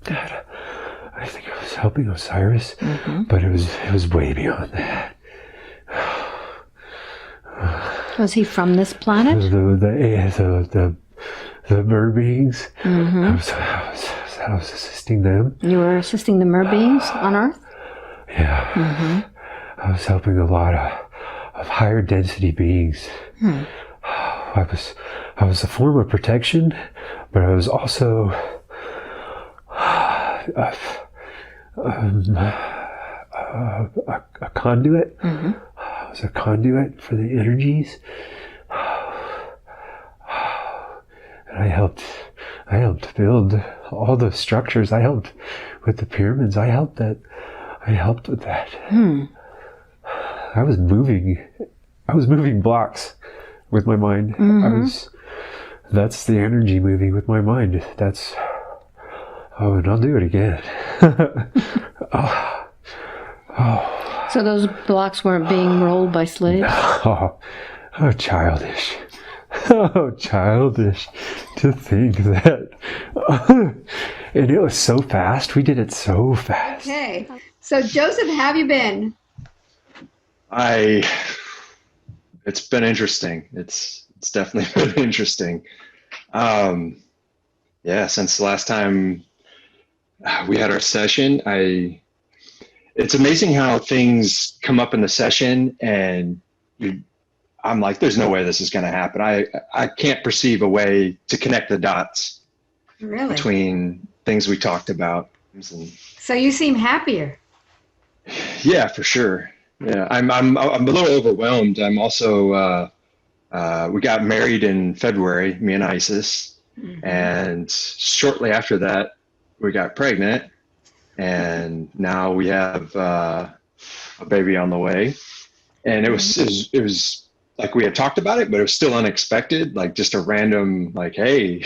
I think I was helping Osiris, but it was way beyond that. Was he from this planet? The mer beings. I was assisting them. You were assisting the mer beings on Earth? Yeah. I was helping a lot of higher density beings. I was a form of protection, but I was also a conduit. I was a conduit for the energies, and I helped build all the structures. I helped with the pyramids. I helped with that. I was moving blocks with my mind. That's the energy moving with my mind. And I'll do it again. So those blocks weren't being rolled by slaves? Oh, childish. Oh, childish to think that. And it was so fast. We did it so fast. Okay. So Joseph, how have you been? It's been interesting. It's definitely been interesting. Since the last time we had our session, it's amazing how things come up in the session, and I'm like, there's no way this is going to happen. I can't perceive a way to connect the dots between things we talked about. So you seem happier. Yeah, for sure. Yeah, I'm a little overwhelmed. I'm also we got married in February, me and Isis, and shortly after that, we got pregnant, and now we have a baby on the way. And it was like we had talked about it, but it was still unexpected, like just a random, like, hey.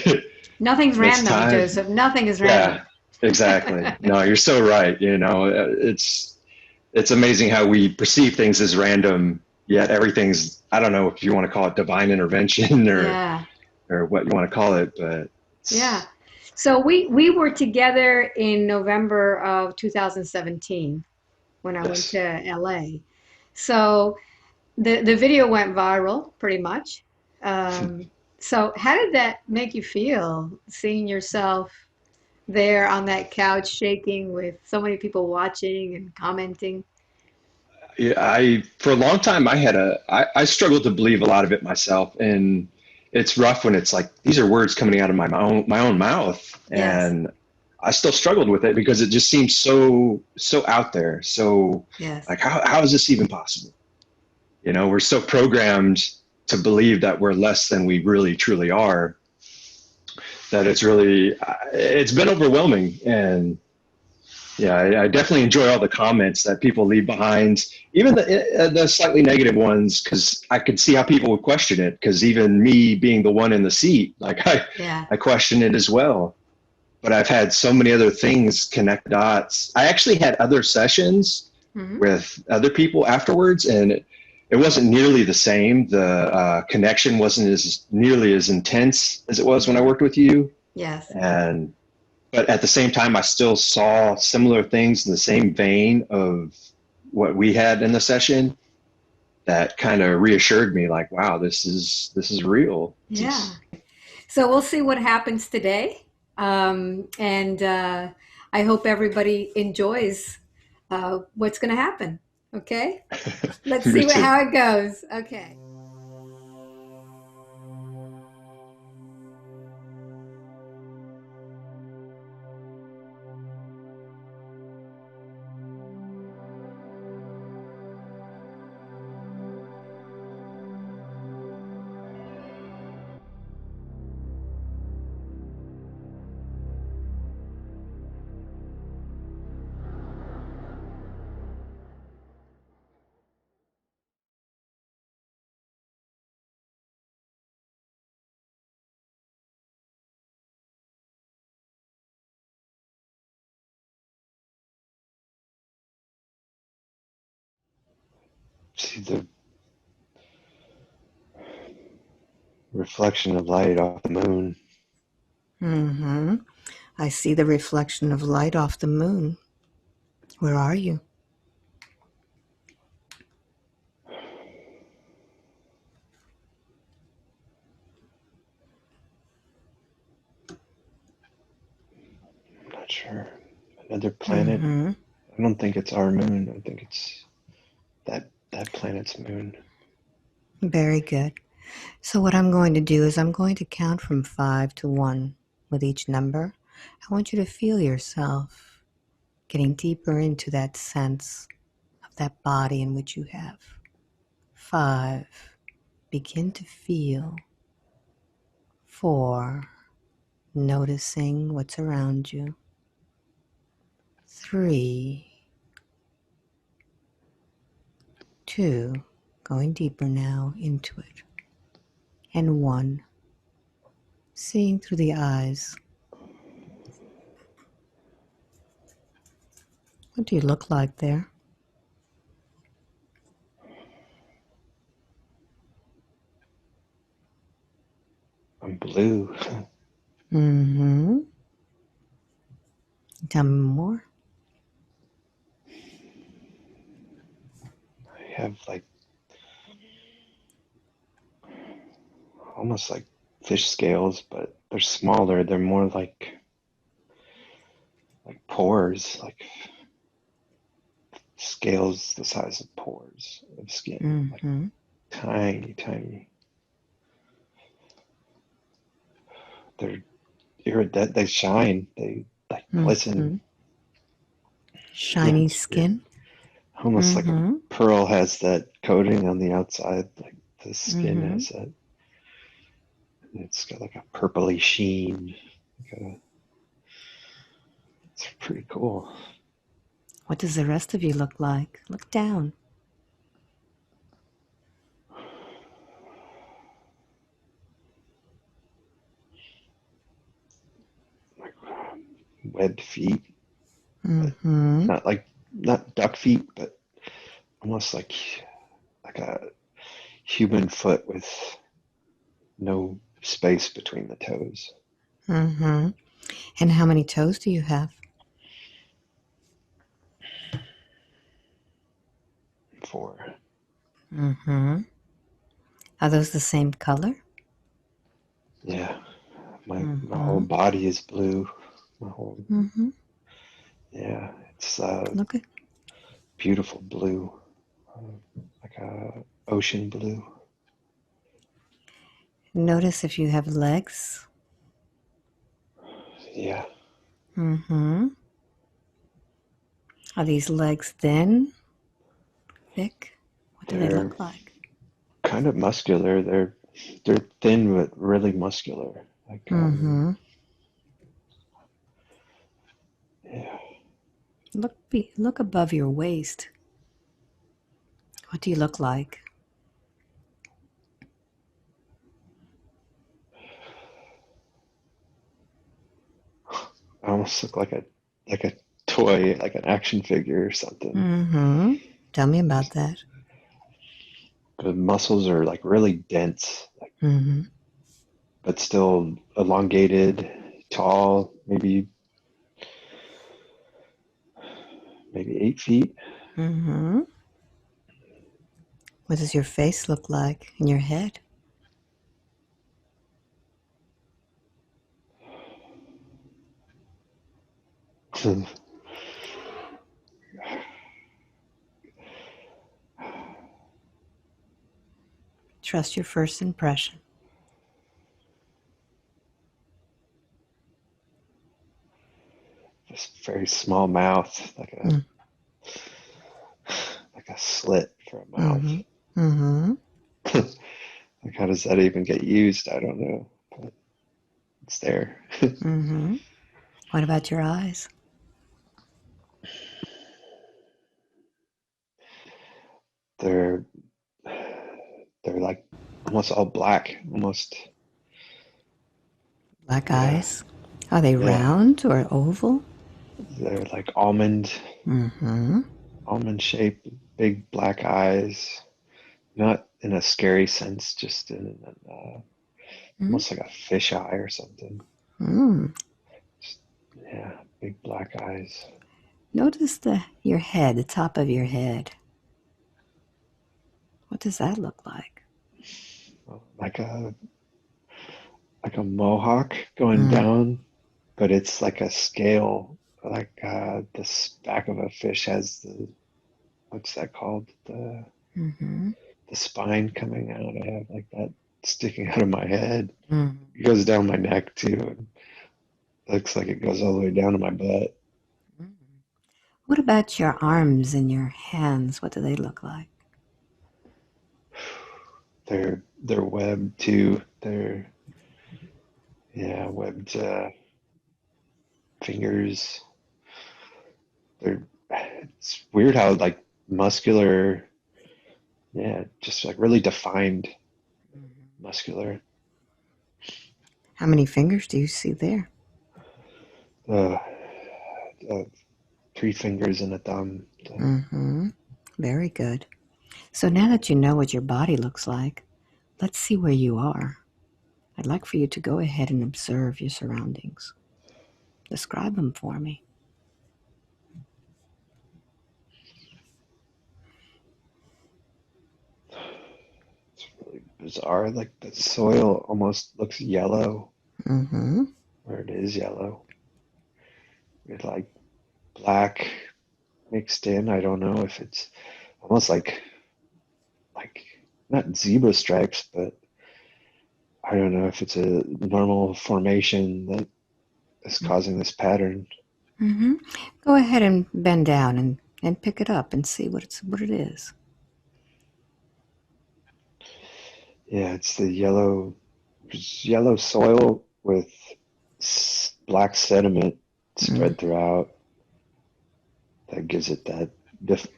Nothing's random, Joseph. Nothing is random. Yeah, exactly. No, you're so right. It's amazing how we perceive things as random, yet everything's, I don't know if you want to call it divine intervention or what you want to call it, but. Yeah. So we were together in November of 2017 when I went to LA. So the video went viral pretty much. So how did that make you feel, seeing yourself there on that couch shaking with so many people watching and commenting? Yeah, for a long time I struggled to believe a lot of it myself, and it's rough when it's like these are words coming out of my own mouth, and I still struggled with it because it just seems so out there. So like how is this even possible? We're so programmed to believe that we're less than we really truly are, that it's been overwhelming. And yeah, I definitely enjoy all the comments that people leave behind, even the slightly negative ones, because I could see how people would question it. Because even me being the one in the seat, like I question it as well. But I've had so many other things connect dots. I actually had other sessions with other people afterwards, and it wasn't nearly the same. The connection wasn't nearly as intense as it was when I worked with you. Yes. But at the same time, I still saw similar things in the same vein of what we had in the session that kind of reassured me, like, wow, this is real. Yeah. So we'll see what happens today. And I hope everybody enjoys what's going to happen. Okay. Let's see how it goes. Okay. See the reflection of light off the moon. I see the reflection of light off the moon. Where are you? I'm not sure. Another planet. Mm-hmm. I don't think it's our moon. I think it's that planet's moon. Very good. So what I'm going to do is I'm going to count from 5 to 1 with each number. I want you to feel yourself getting deeper into that sense of that body in which you have. 5. Begin to feel. 4. Noticing what's around you. 3. 2. Going deeper now into it. And 1. Seeing through the eyes. What do you look like there? I'm blue. Mm-hmm. Tell me more. I have like almost like fish scales, but they're smaller. They're more like pores, like scales the size of pores of skin, like Mm-hmm. tiny, tiny. They're iridescent. They shine. They like Mm-hmm. glisten. Yeah, Shiny it's weird. skin. Almost like a Mm-hmm. pearl has that coating on the outside, like the skin Mm-hmm. has that. It's got like a purpley sheen. It's pretty cool. What does the rest of you look like? Look down. Like webbed feet, but Mm-hmm. not duck feet, but almost like a human foot with no space between the toes. Mm-hmm. And how many toes do you have? 4. Mm-hmm. Are those the same color? Yeah, my whole Mm-hmm. body is blue. My whole Mm-hmm. Yeah, it's Look at. beautiful blue, like a ocean blue. Notice if you have legs. Yeah, Mm-hmm. Are these legs thin? Thick? What do they they're look like? kind of muscular. They're thin but really muscular. Like Mm-hmm. yeah, Look above your waist. What do you look like? I almost look like a toy, like an action figure or something. Mm-hmm. Tell me about that. The muscles are like really dense, like Mm-hmm. but still elongated, tall, maybe 8 feet. Mm-hmm. What does your face look like and your head? Trust your first impression. This very small mouth, Mm. like a slit for a mouth. Mm-hmm. Mm-hmm. Like how does that even get used? I don't know, but it's there. Mm-hmm. What about your eyes? they're they're like almost all black, almost. Black Yeah, eyes? Are they yeah. round or oval? They're like almond Mm-hmm. shaped, big black eyes. Not in a scary sense, just in Mm-hmm. almost like a fish eye or something. Mm. black eyes. Notice your head, the top of your head. What does that look like? Like a mohawk going down, but it's like a scale. Like the back of a fish has what's that called? The spine coming out. I have like that sticking out of my head. It goes down my neck too. And looks like it goes all the way down to my butt. What about your arms and your hands? What do they look like? They're webbed too. They're webbed fingers. It's weird how like muscular, just like really defined muscular. How many fingers do you see there? Uh, 3 fingers and a thumb. Very good. So now that you know what your body looks like, let's see where you are. I'd like for you to go ahead and observe your surroundings. Describe them for me. It's really bizarre. Like the soil almost looks yellow, or it is yellow. With like black mixed in. I don't know if it's almost like not zebra stripes, but I don't know if it's a normal formation that is causing this pattern. Go ahead and bend down and pick it up and see what it is. Yeah, it's the yellow soil with black sediment spread throughout that gives it that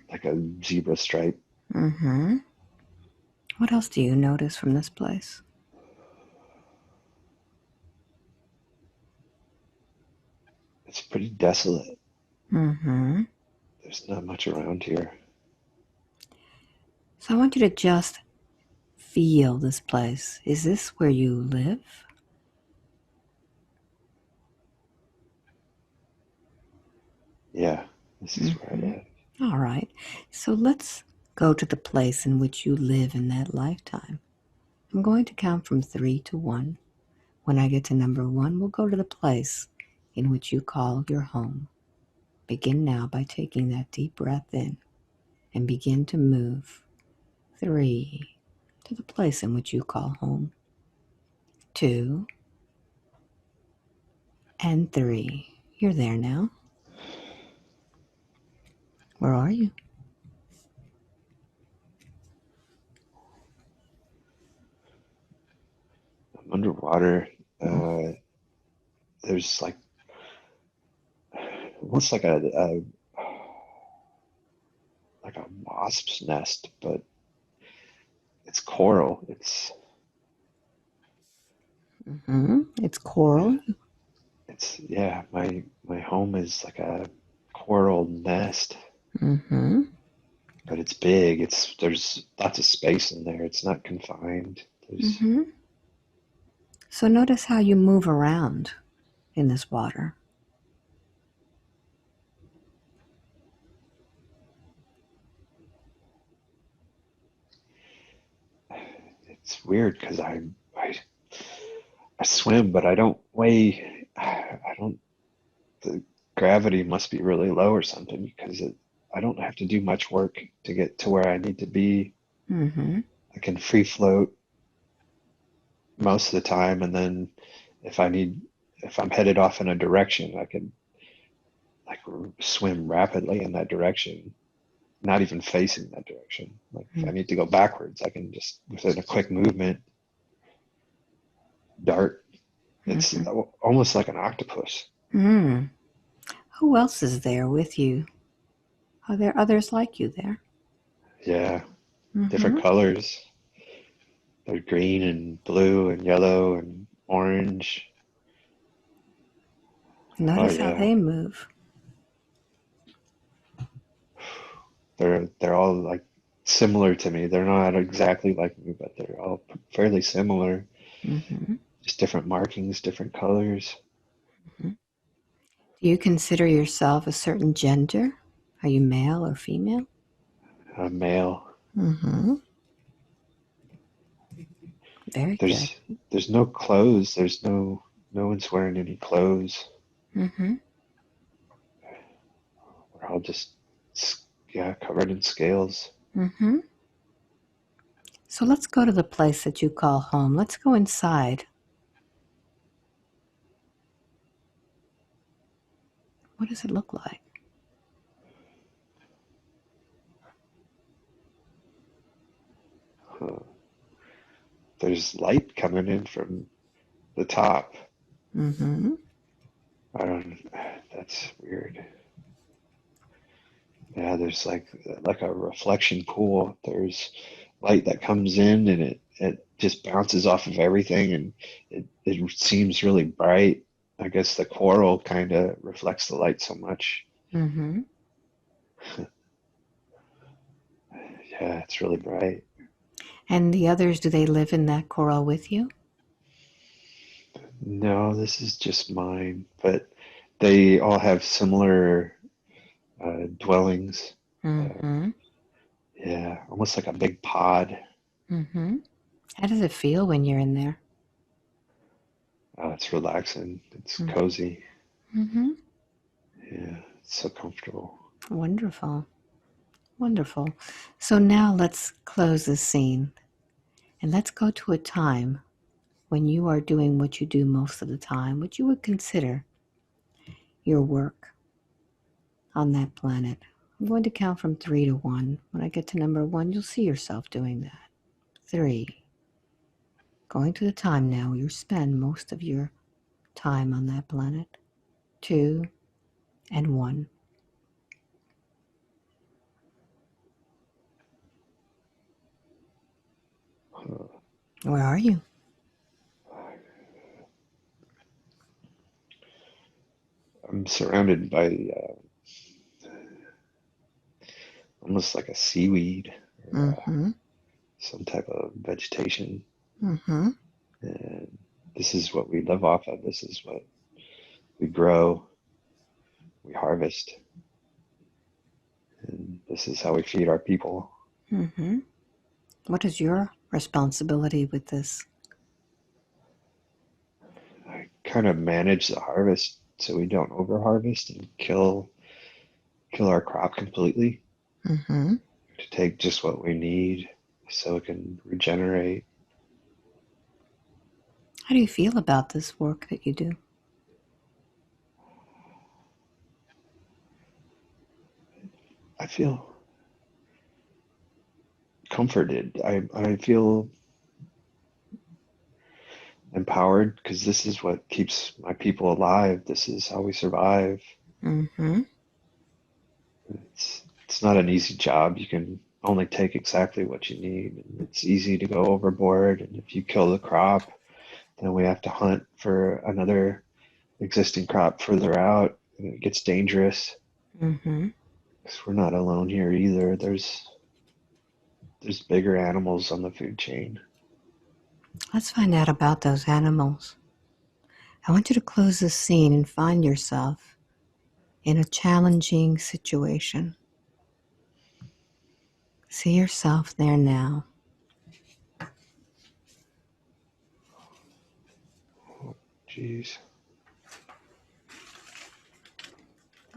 like a zebra stripe. What else do you notice from this place? It's pretty desolate. There's not much around here. So I want you to just feel this place. Is this where you live? Yeah, this is where I live. All right. So let's go to the place in which you live in that lifetime. I'm going to count from 3 to 1. When I get to number 1, we'll go to the place in which you call your home. Begin now by taking that deep breath in and begin to move. 3, to the place in which you call home. 2, and 3. You're there now. Where are you? I'm underwater. There's like almost like a wasp's nest, but it's coral. It's coral. My home is like a coral nest. But it's big. There's lots of space in there. It's not confined. So notice how you move around in this water. It's weird because I swim, but I don't weigh. The gravity must be really low or something because I don't have to do much work to get to where I need to be. I can free float most of the time, and then if I'm headed off in a direction, I can like swim rapidly in that direction, not even facing that direction. Like if I need to go backwards, I can just within a quick movement dart. It's almost like an octopus. Who else is there with you? Are there others like you there? Yeah, different colors. They're green and blue and yellow and orange. Notice how they move. They're all like similar to me. They're not exactly like me, but they're all fairly similar. Just different markings, different colors. Do you consider yourself a certain gender? Are you male or female? Male. Mm-hmm. Very good. There's no clothes. There's no one's wearing any clothes. Mm-hmm. We're all just covered in scales. Mm-hmm. So let's go to the place that you call home. Let's go inside. What does it look like? There's light coming in from the top. Mm-hmm. That's weird. Yeah, there's like a reflection pool. There's light that comes in and it just bounces off of everything, and it seems really bright. I guess the coral kind of reflects the light so much. Mm-hmm. Yeah, it's really bright. And the others, do they live in that coral with you? No, this is just mine, but they all have similar dwellings. Mm-hmm. Yeah, almost like a big pod. Mm-hmm. How does it feel when you're in there? It's relaxing. It's cozy. Mm-hmm. Yeah, it's so comfortable. Wonderful. Wonderful. So now let's close this scene and let's go to a time when you are doing what you do most of the time, what you would consider your work on that planet. I'm going to count from 3 to 1. When I get to number 1, you'll see yourself doing that. 3. Going to the time now you spend most of your time on that planet. 2 and 1. Where are you? I'm surrounded by almost like a seaweed or Mm-hmm. some type of vegetation. Mm-hmm. And this is what we live off of. This is what we grow, we harvest. And this is how we feed our people. Mm-hmm. What is your responsibility with this? I kind of manage the harvest so we don't overharvest and kill our crop completely. Mm-hmm. To take just what we need so it can regenerate. How do you feel about this work that you do? I feel comforted. I feel empowered because this is what keeps my people alive. This is how we survive. Mm-hmm. It's not an easy job. You can only take exactly what you need, and it's easy to go overboard. And if you kill the crop, then we have to hunt for another existing crop further out, and it gets dangerous. Mm-hmm. Because we're not alone here either. There's bigger animals on the food chain. Let's find out about those animals. I want you to close this scene and find yourself in a challenging situation. See yourself there now. Jeez.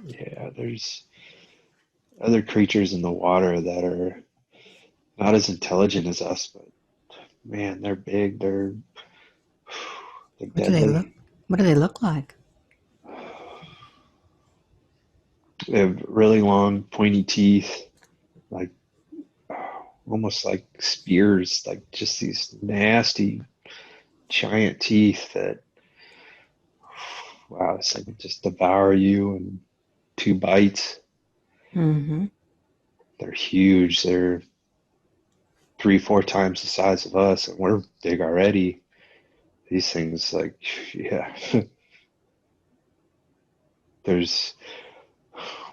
Yeah, there's other creatures in the water that are not as intelligent as us, but man, they're big. They're What do they look? deadly. What do they look like? They have really long, pointy teeth, like almost like spears, like just these nasty, giant teeth that, wow, it's like it just devour you in 2 bites. Mm-hmm. They're huge. They're 3, 4 times the size of us, and we're big already. These things, like, yeah. There's,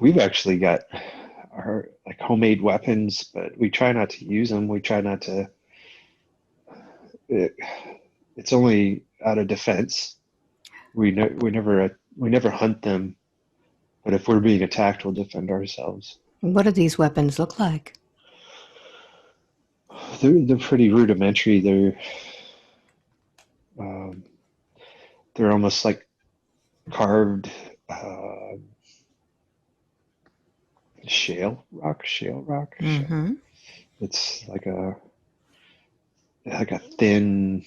we've actually got our like homemade weapons, but we try not to use them. We try not to. It, it's only out of defense. We never hunt them But if we're being attacked, we'll defend ourselves. What do these weapons look like? They're pretty rudimentary. Um, they're almost like carved shale rock. Mm-hmm. It's like a thin,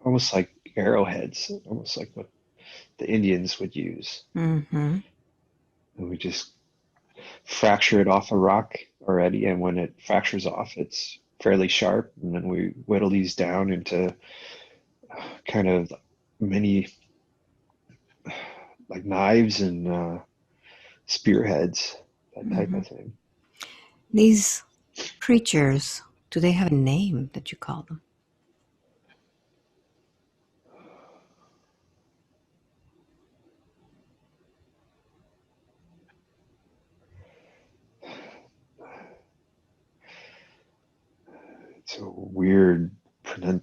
almost like arrowheads, almost like what the Indians would use. Mm-hmm. And we just fracture it off a rock already, and when it fractures off, it's fairly sharp, and then we whittle these down into kind of many like knives and spearheads, that type of thing. These creatures, do they have a name that you call them? It's a weird,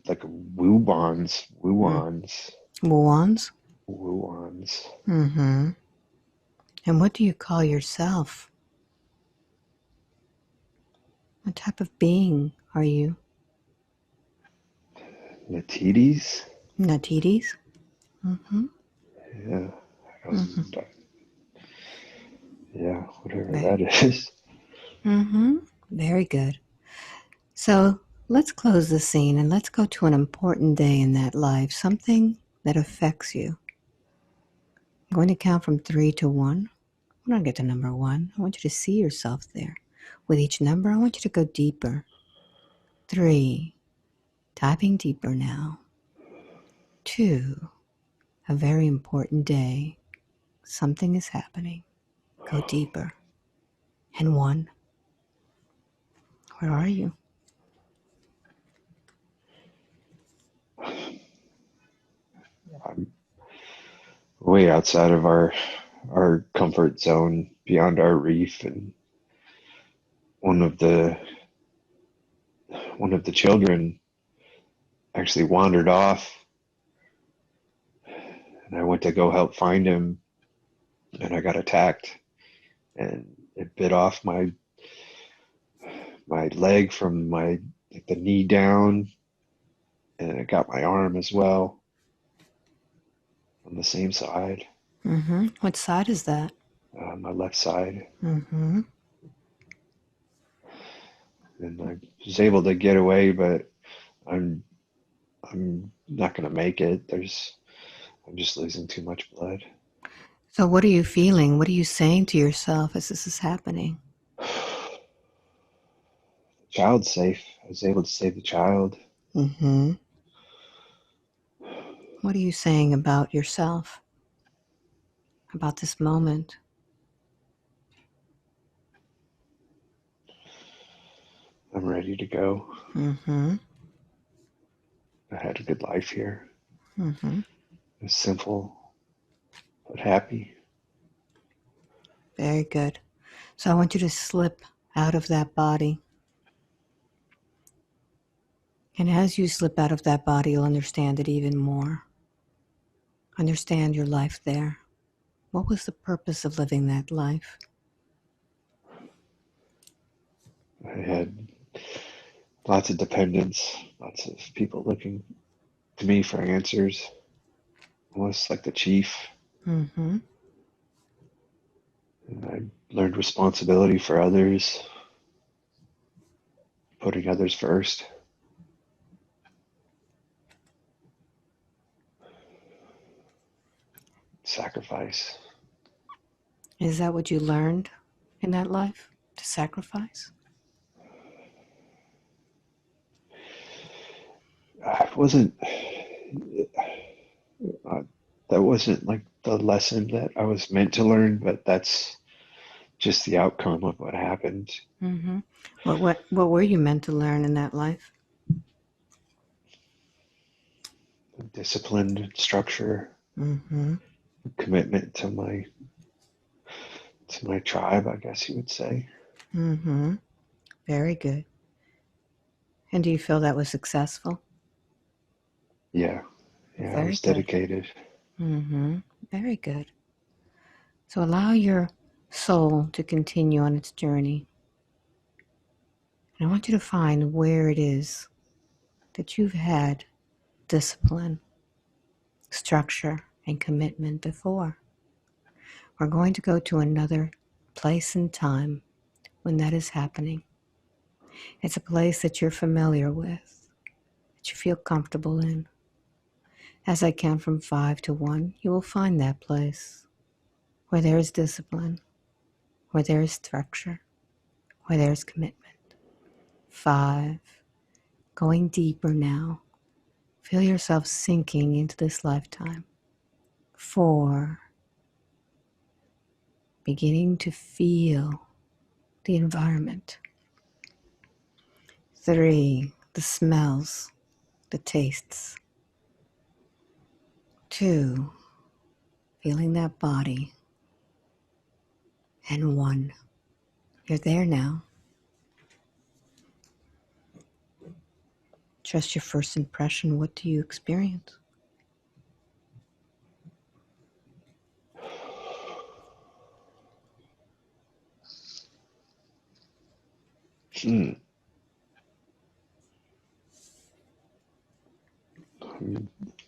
like woowans. Wands? Woowans. Mm-hmm. And what do you call yourself? What type of being are you? Natides? Natides? Mm-hmm. Yeah. Yeah, whatever Right. that is. Mm-hmm. Very good. So let's close the scene and let's go to an important day in that life, something that affects you. I'm going to count from 3 to 1. When I get to number 1, I want you to see yourself there. With each number, I want you to go deeper. 3, diving deeper now. 2, a very important day. Something is happening. Go deeper. And 1, where are you? I'm way outside of our comfort zone, beyond our reef, and one of the children actually wandered off, and I went to go help find him, and I got attacked, and it bit off my leg from the knee down, and it got my arm as well on the same side, Mm-hmm. What side is that? my left side. Mm-hmm. And I was able to get away, but I'm not going to make it. I'm just losing too much blood. So what are you feeling? What are you saying to yourself as this is happening? The child's safe. I was able to save the child. Mm-hmm. What are you saying about yourself? About this moment? I'm ready to go. Mm-hmm. I had a good life here. Mm-hmm. It was simple, but happy. Very good. So I want you to slip out of that body. And as you slip out of that body, you'll understand it even more. Understand your life there. What was the purpose of living that life? I had lots of dependents, lots of people looking to me for answers, almost like the chief. Mm-hmm. And I learned responsibility for others, putting others first. Sacrifice. Is that what you learned in that life? To sacrifice? I wasn't, that wasn't like the lesson that I was meant to learn, but that's just the outcome of what happened. Mm-hmm. What were you meant to learn in that life? Disciplined structure, Mm-hmm. commitment to my tribe, I guess you would say. Mm-hmm. Very good. And do you feel that was successful? Yeah, I Very was good. dedicated. Very good. So allow your soul to continue on its journey. And I want you to find where it is that you've had discipline, structure, and commitment before. We're going to go to another place and time when that is happening. It's a place that you're familiar with, that you feel comfortable in. As I count from 5 to 1, you will find that place where there is discipline, where there is structure, where there is commitment. 5, going deeper now. Feel yourself sinking into this lifetime. 4, beginning to feel the environment. 3, the smells, the tastes. 2, feeling that body. And 1, you're there now. Just your first impression, what do you experience?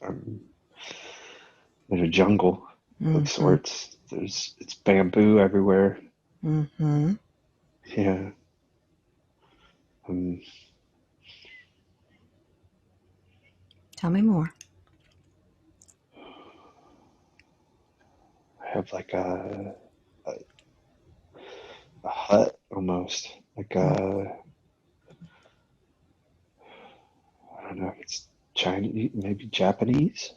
I'm in a jungle of sorts. It's bamboo everywhere. Yeah. Tell me more. I have like a hut almost, like a, I don't know if it's Chinese, maybe Japanese.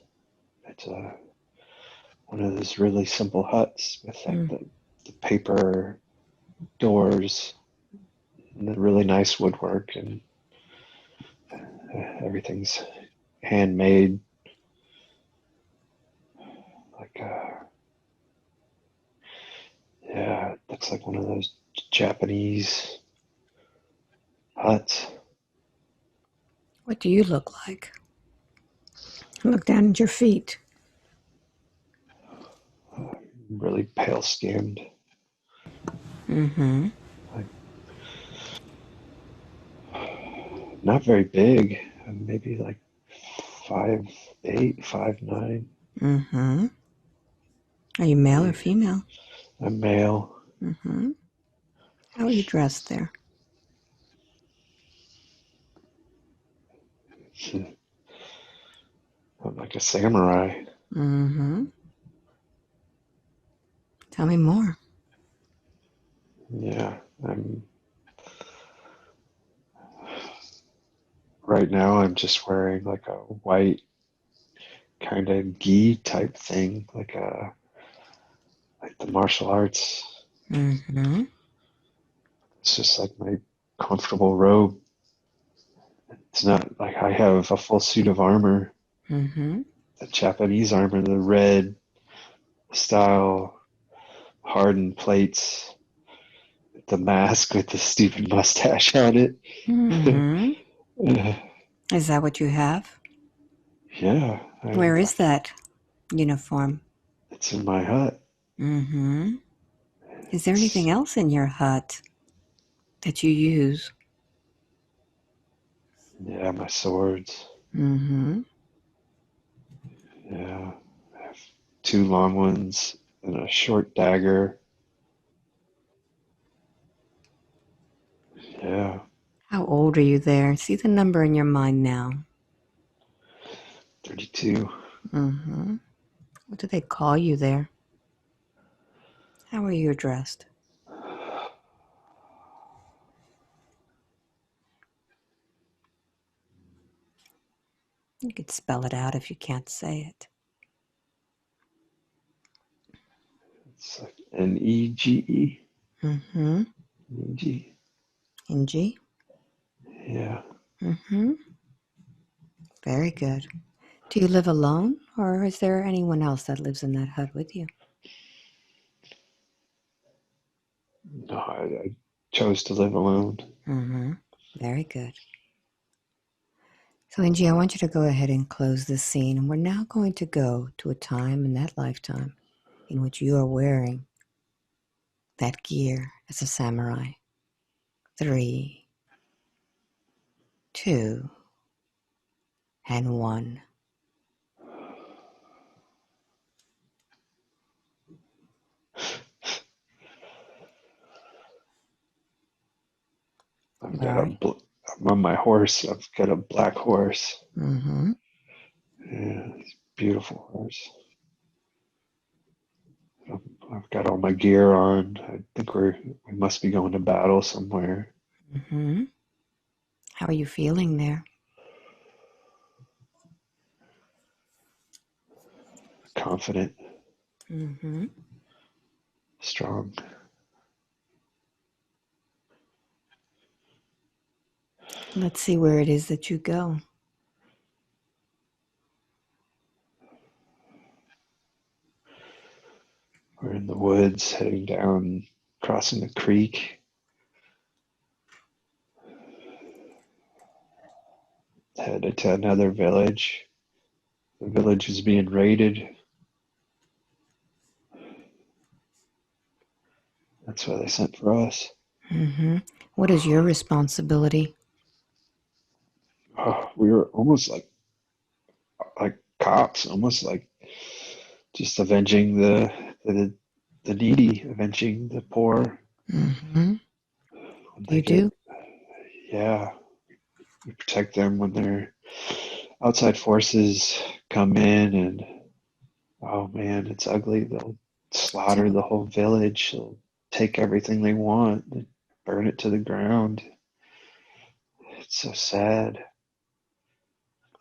It's one of those really simple huts with like the paper doors and the really nice woodwork, and everything's handmade. Like yeah, it looks like one of those Japanese huts. What do you look like? Look down at your feet. Really pale skinned. Like, not very big, maybe like 5'8", 5'9". Are you male or female? I'm male. How are you dressed there? I'm like a samurai. Tell me more. Yeah, right now I'm just wearing like a white kind of gi type thing, like the martial arts. It's just like my comfortable robe. It's not like I have a full suit of armor. The Japanese armor, the red style, hardened plates, the mask with the stupid mustache on it. Is that what you have? Yeah. Where is that uniform? It's in my hut. Is there anything else in your hut that you use? Yeah, my swords. Yeah, I have 2 long ones and a short dagger. Yeah, How old are you there? See the number in your mind now. 32. What do they call you there? How are you addressed? You could spell it out if you can't say it. It's like Nege. Nege. NG? Yeah. Very good. Do you live alone, or is there anyone else that lives in that hut with you? No, I chose to live alone. Very good. So, Angie, I want you to go ahead and close this scene. And we're now going to go to a time in that lifetime in which you are wearing that gear as a samurai. 3, 2, and 1. I'm on my horse. I've got a black horse. Mm-hmm. Yeah, it's a beautiful horse. I've got all my gear on. I think we must be going to battle somewhere. Mm-hmm. How are you feeling there? Confident, Mm-hmm. strong. Let's see where it is that you go. We're in the woods, heading down, crossing a creek. Headed to another village. The village is being raided. That's why they sent for us. Mm-hmm. What is your responsibility? Oh, we were almost like cops, almost like just avenging the needy, avenging the poor. Mm-hmm. When they You get, do? yeah, we protect them when their outside forces come in, and oh man, it's ugly. They'll slaughter the whole village. They'll take everything they want and burn it to the ground. It's so sad.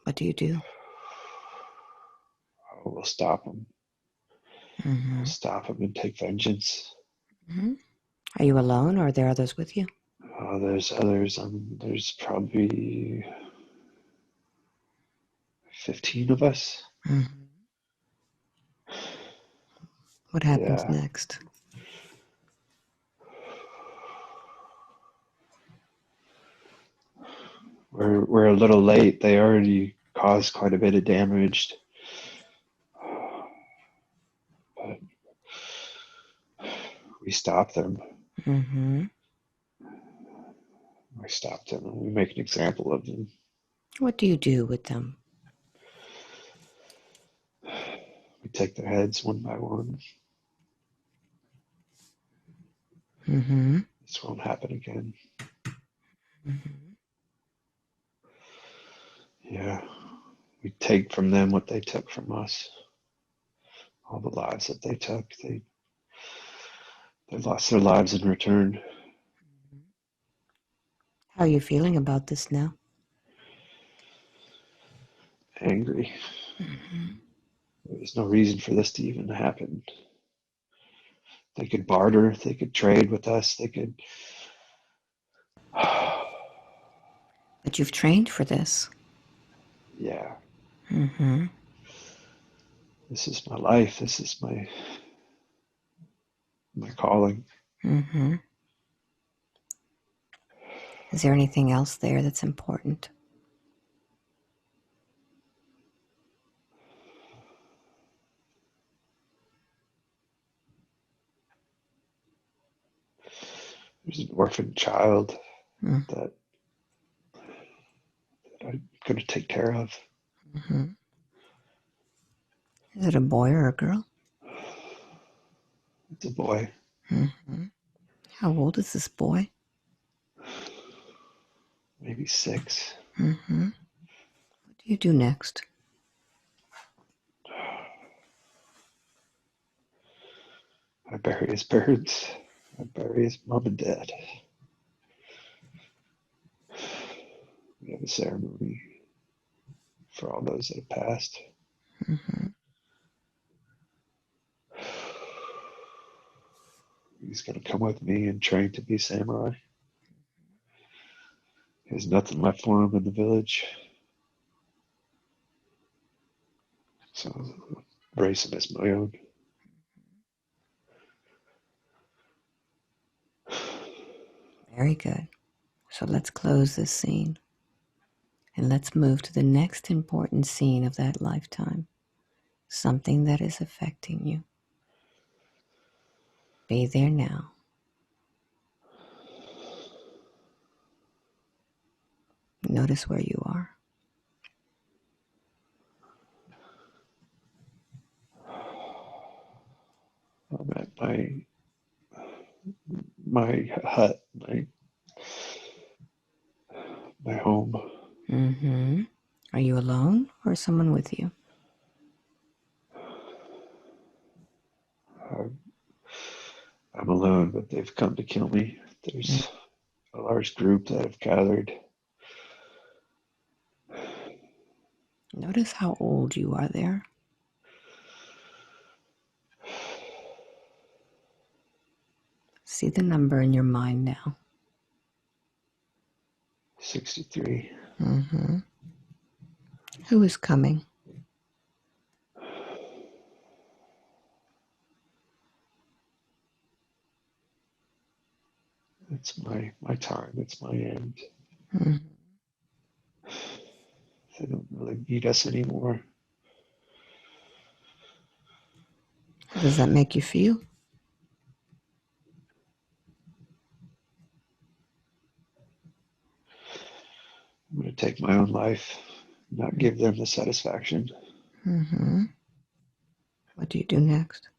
What do you do? Oh, we'll stop them. Mm-hmm. We'll stop them and take vengeance. Mm-hmm. Are you alone or are there others with you? Oh, there's others. There's probably 15 of us. Mm-hmm. What happens Yeah. next? We're a little late. They already caused quite a bit of damage. But we stop them. Mm-hmm. We stop them and we make an example of them. What do you do with them? We take their heads one by one. Mm-hmm. This won't happen again. Mm-hmm. Yeah. We take from them what they took from us. All the lives that they took. They lost their lives in return. How are you feeling about this now? Angry. Mm-hmm. There's no reason for this to even happen. They could barter, they could trade with us, they could. But you've trained for this. Yeah, Mm-hmm. this is my life. This is my calling. Mm-hmm. Is there anything else there that's important? There's an orphan child Mm-hmm. that I'm going to take care of. Mm-hmm. Is it a boy or a girl? It's a boy. Mm-hmm. How old is this boy? Maybe 6. Mm-hmm. What do you do next? I bury his parents. I bury his mom and dad. We have a ceremony for all those that have passed. Mm-hmm. He's going to come with me and train to be samurai. There's nothing left for him in the village. So raise him as my own. Very good. So let's close this scene. And let's move to the next important scene of that lifetime. Something that is affecting you. Be there now. Notice where you are. I'm at my hut, my home. Mm-hmm. Are you alone or is someone with you? I'm alone, but they've come to kill me. There's a large group that have gathered. Notice how old you are there. See the number in your mind now. 63. Mm-hmm. Who is coming? It's my time. It's my end. Mm-hmm. They don't really need us anymore. How does that make you feel? I'm going to take my own life, not give them the satisfaction. Mm-hmm. What do you do next?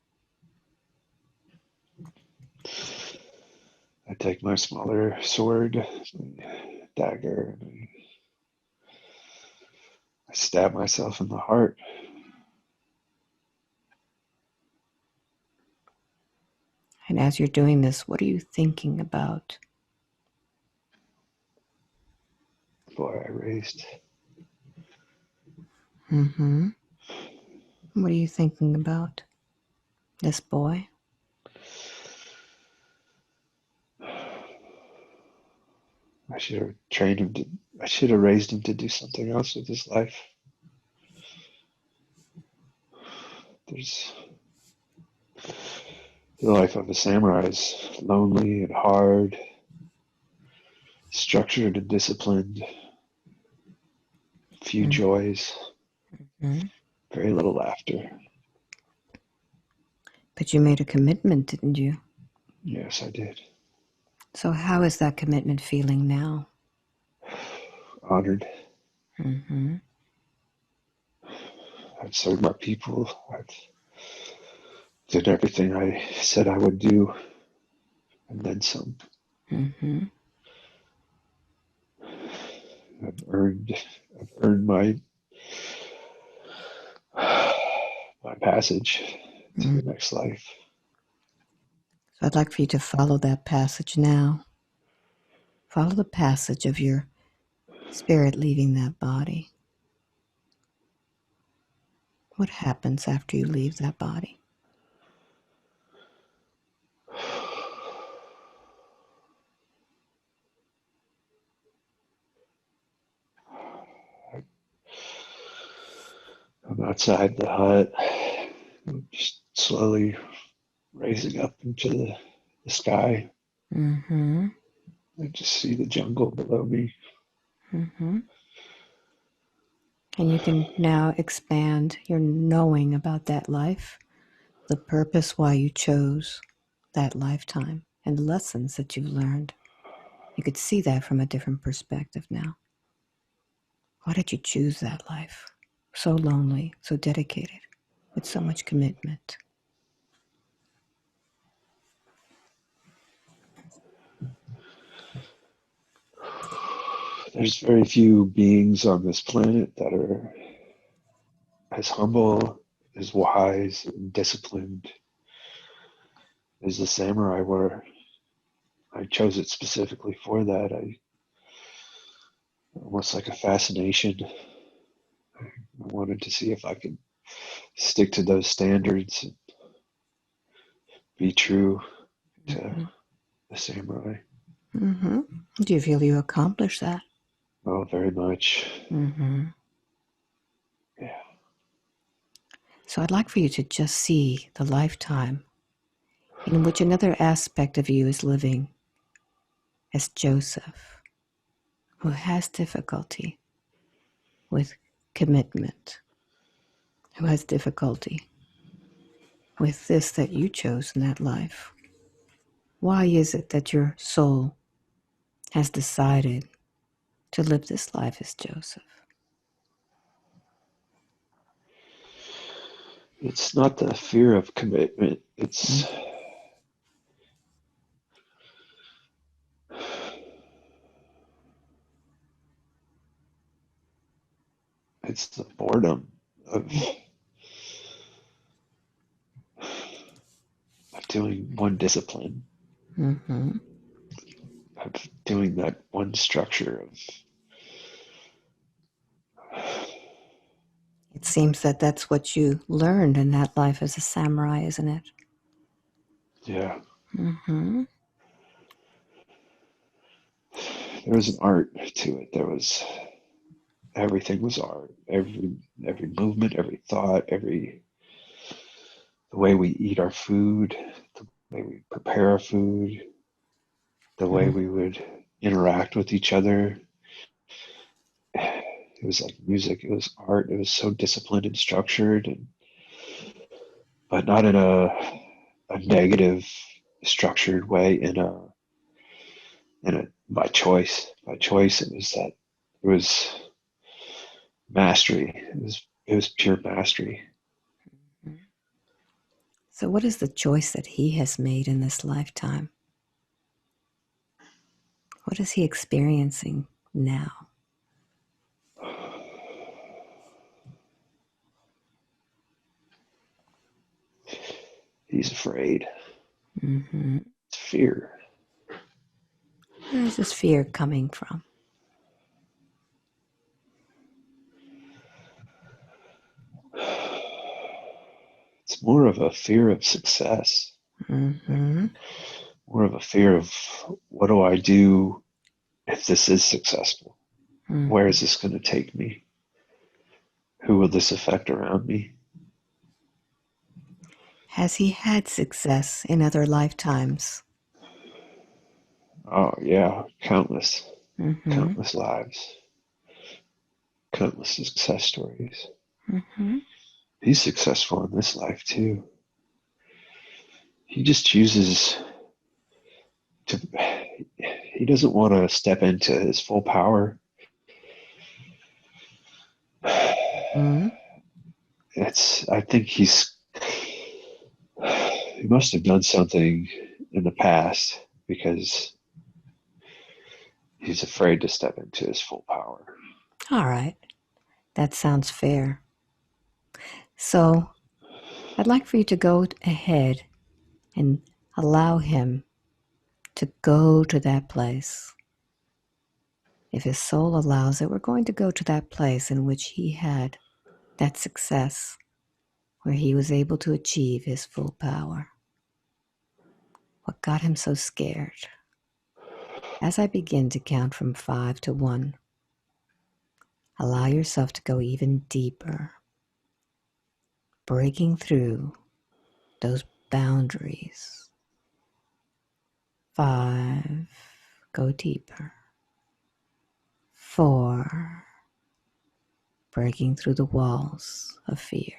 I take my smaller sword, my dagger, and I stab myself in the heart. And as you're doing this, what are you thinking about? Boy, I raised. Mm-hmm. What are you thinking about? This boy? I should have trained him to. I should have raised him to do something else with his life. There's the life of a samurai is lonely and hard, structured and disciplined, few joys, Mm-hmm. very little laughter. But you made a commitment, didn't you? Yes, I did. So how is that commitment feeling now? Honored. Mm-hmm. I've served my people. I've did everything I said I would do, and then some. Mm-hmm. I've earned my passage to Mm-hmm. the next life. So I'd like for you to follow that passage now. Follow the passage of your spirit leaving that body. What happens after you leave that body? I'm outside the hut, just slowly raising up into the sky. Mm-hmm. I just see the jungle below me. Mm-hmm. And you can now expand your knowing about that life, the purpose why you chose that lifetime, and the lessons that you've learned. You could see that from a different perspective now. Why did you choose that life? So lonely, so dedicated, with so much commitment. There's very few beings on this planet that are as humble, as wise, and disciplined as the samurai were. I chose it specifically for that. I almost like a fascination. I wanted to see if I could stick to those standards and be true to the samurai. Mm-hmm. Do you feel you accomplished that? Oh, very much. Mm-hmm. Yeah. So I'd like for you to just see the lifetime in which another aspect of you is living as Joseph, who has difficulty, with commitment, who has difficulty with this that you chose in that life? Why is it that your soul has decided to live this life as Joseph? It's not the fear of commitment. It's the boredom of doing one discipline, Mm-hmm. of doing that one structure of. It seems that that's what you learned in that life as a samurai, isn't it? Yeah. Mm-hmm. There was an art to it. Everything was art. Every movement, every thought, the way we eat our food, the way we prepare our food, the way we would interact with each other. It was like music. It was art. It was so disciplined and structured, but not in a negative, structured way. In a by choice. By choice, it was mastery. It was pure mastery. So what is the choice that he has made in this lifetime? What is he experiencing now? He's afraid. Mm-hmm. It's fear. Where is this fear coming from? It's more of a fear of success. Mm-hmm. More of a fear of, what do I do if this is successful? Mm-hmm. Where is this going to take me? Who will this affect around me? Has he had success in other lifetimes? Oh yeah, countless, Mm-hmm. countless lives, countless success stories. Mm-hmm. He's successful in this life too. He just chooses to. He doesn't want to step into his full power. Mm-hmm. I think he must have done something in the past because he's afraid to step into his full power. All right. That sounds fair. So I'd like for you to go ahead and allow him to go to that place. If his soul allows it, we're going to go to that place in which he had that success, where he was able to achieve his full power. What got him so scared? As I begin to count from 5 to 1, allow yourself to go even deeper, breaking through those boundaries. 5, go deeper. 4, breaking through the walls of fear.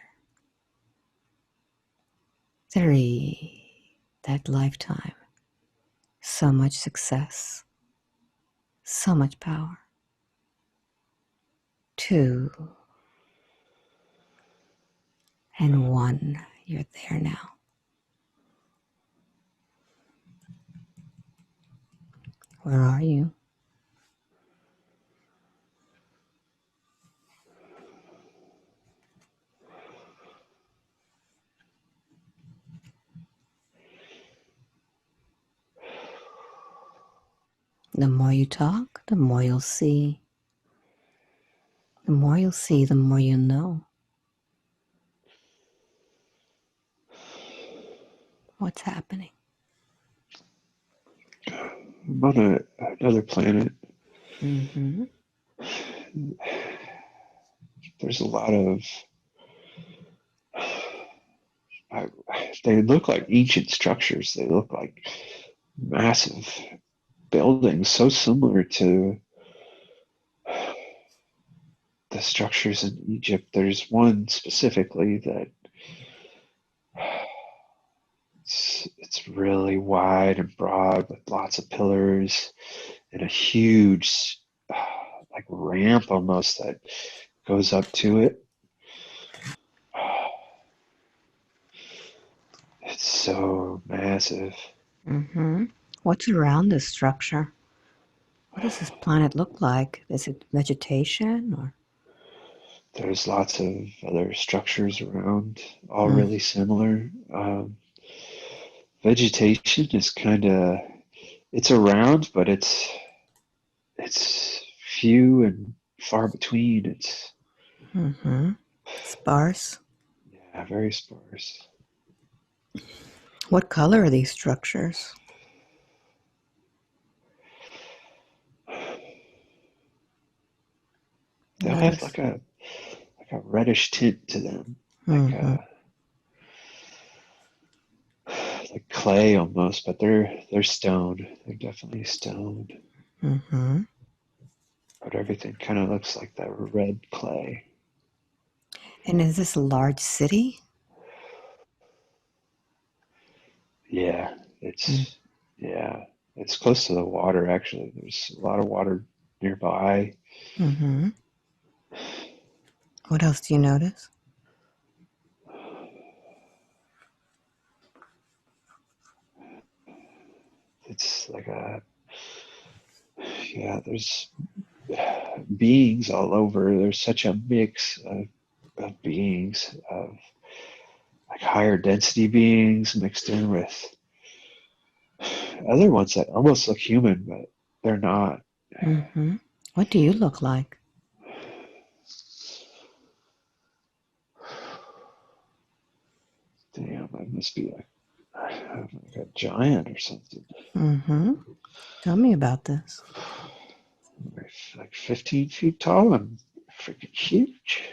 3, that lifetime. So much success, so much power. 2, and 1, you're there now. Where are you? The more you talk, the more you'll see. The more you'll see, the more you'll know. What's happening? I'm on another planet. Mm-hmm. There's a lot of. They look like ancient structures. They look like massive buildings, so similar to the structures in Egypt. There's one specifically that it's really wide and broad with lots of pillars and a huge like ramp almost that goes up to it. It's so massive. Mm-hmm. What's around this structure? What does this planet look like? Is it vegetation or? There's lots of other structures around, all really similar. Vegetation is kind of, it's around, but it's few and far between. It's Sparse? yeah, very sparse. What color are these structures? They'll have like a reddish tint to them, like clay almost, but they're stone. They're definitely stone. But everything kind of looks like that red clay. And is this a large city? Yeah, it's close to the water actually. There's a lot of water nearby. What else do you notice? It's like there's beings all over. There's such a mix of beings, of like higher density beings mixed in with other ones that almost look human, but they're not. What do you look like? Damn, I must be like a giant or something. Tell me about this. Like 15 feet tall and freaking huge.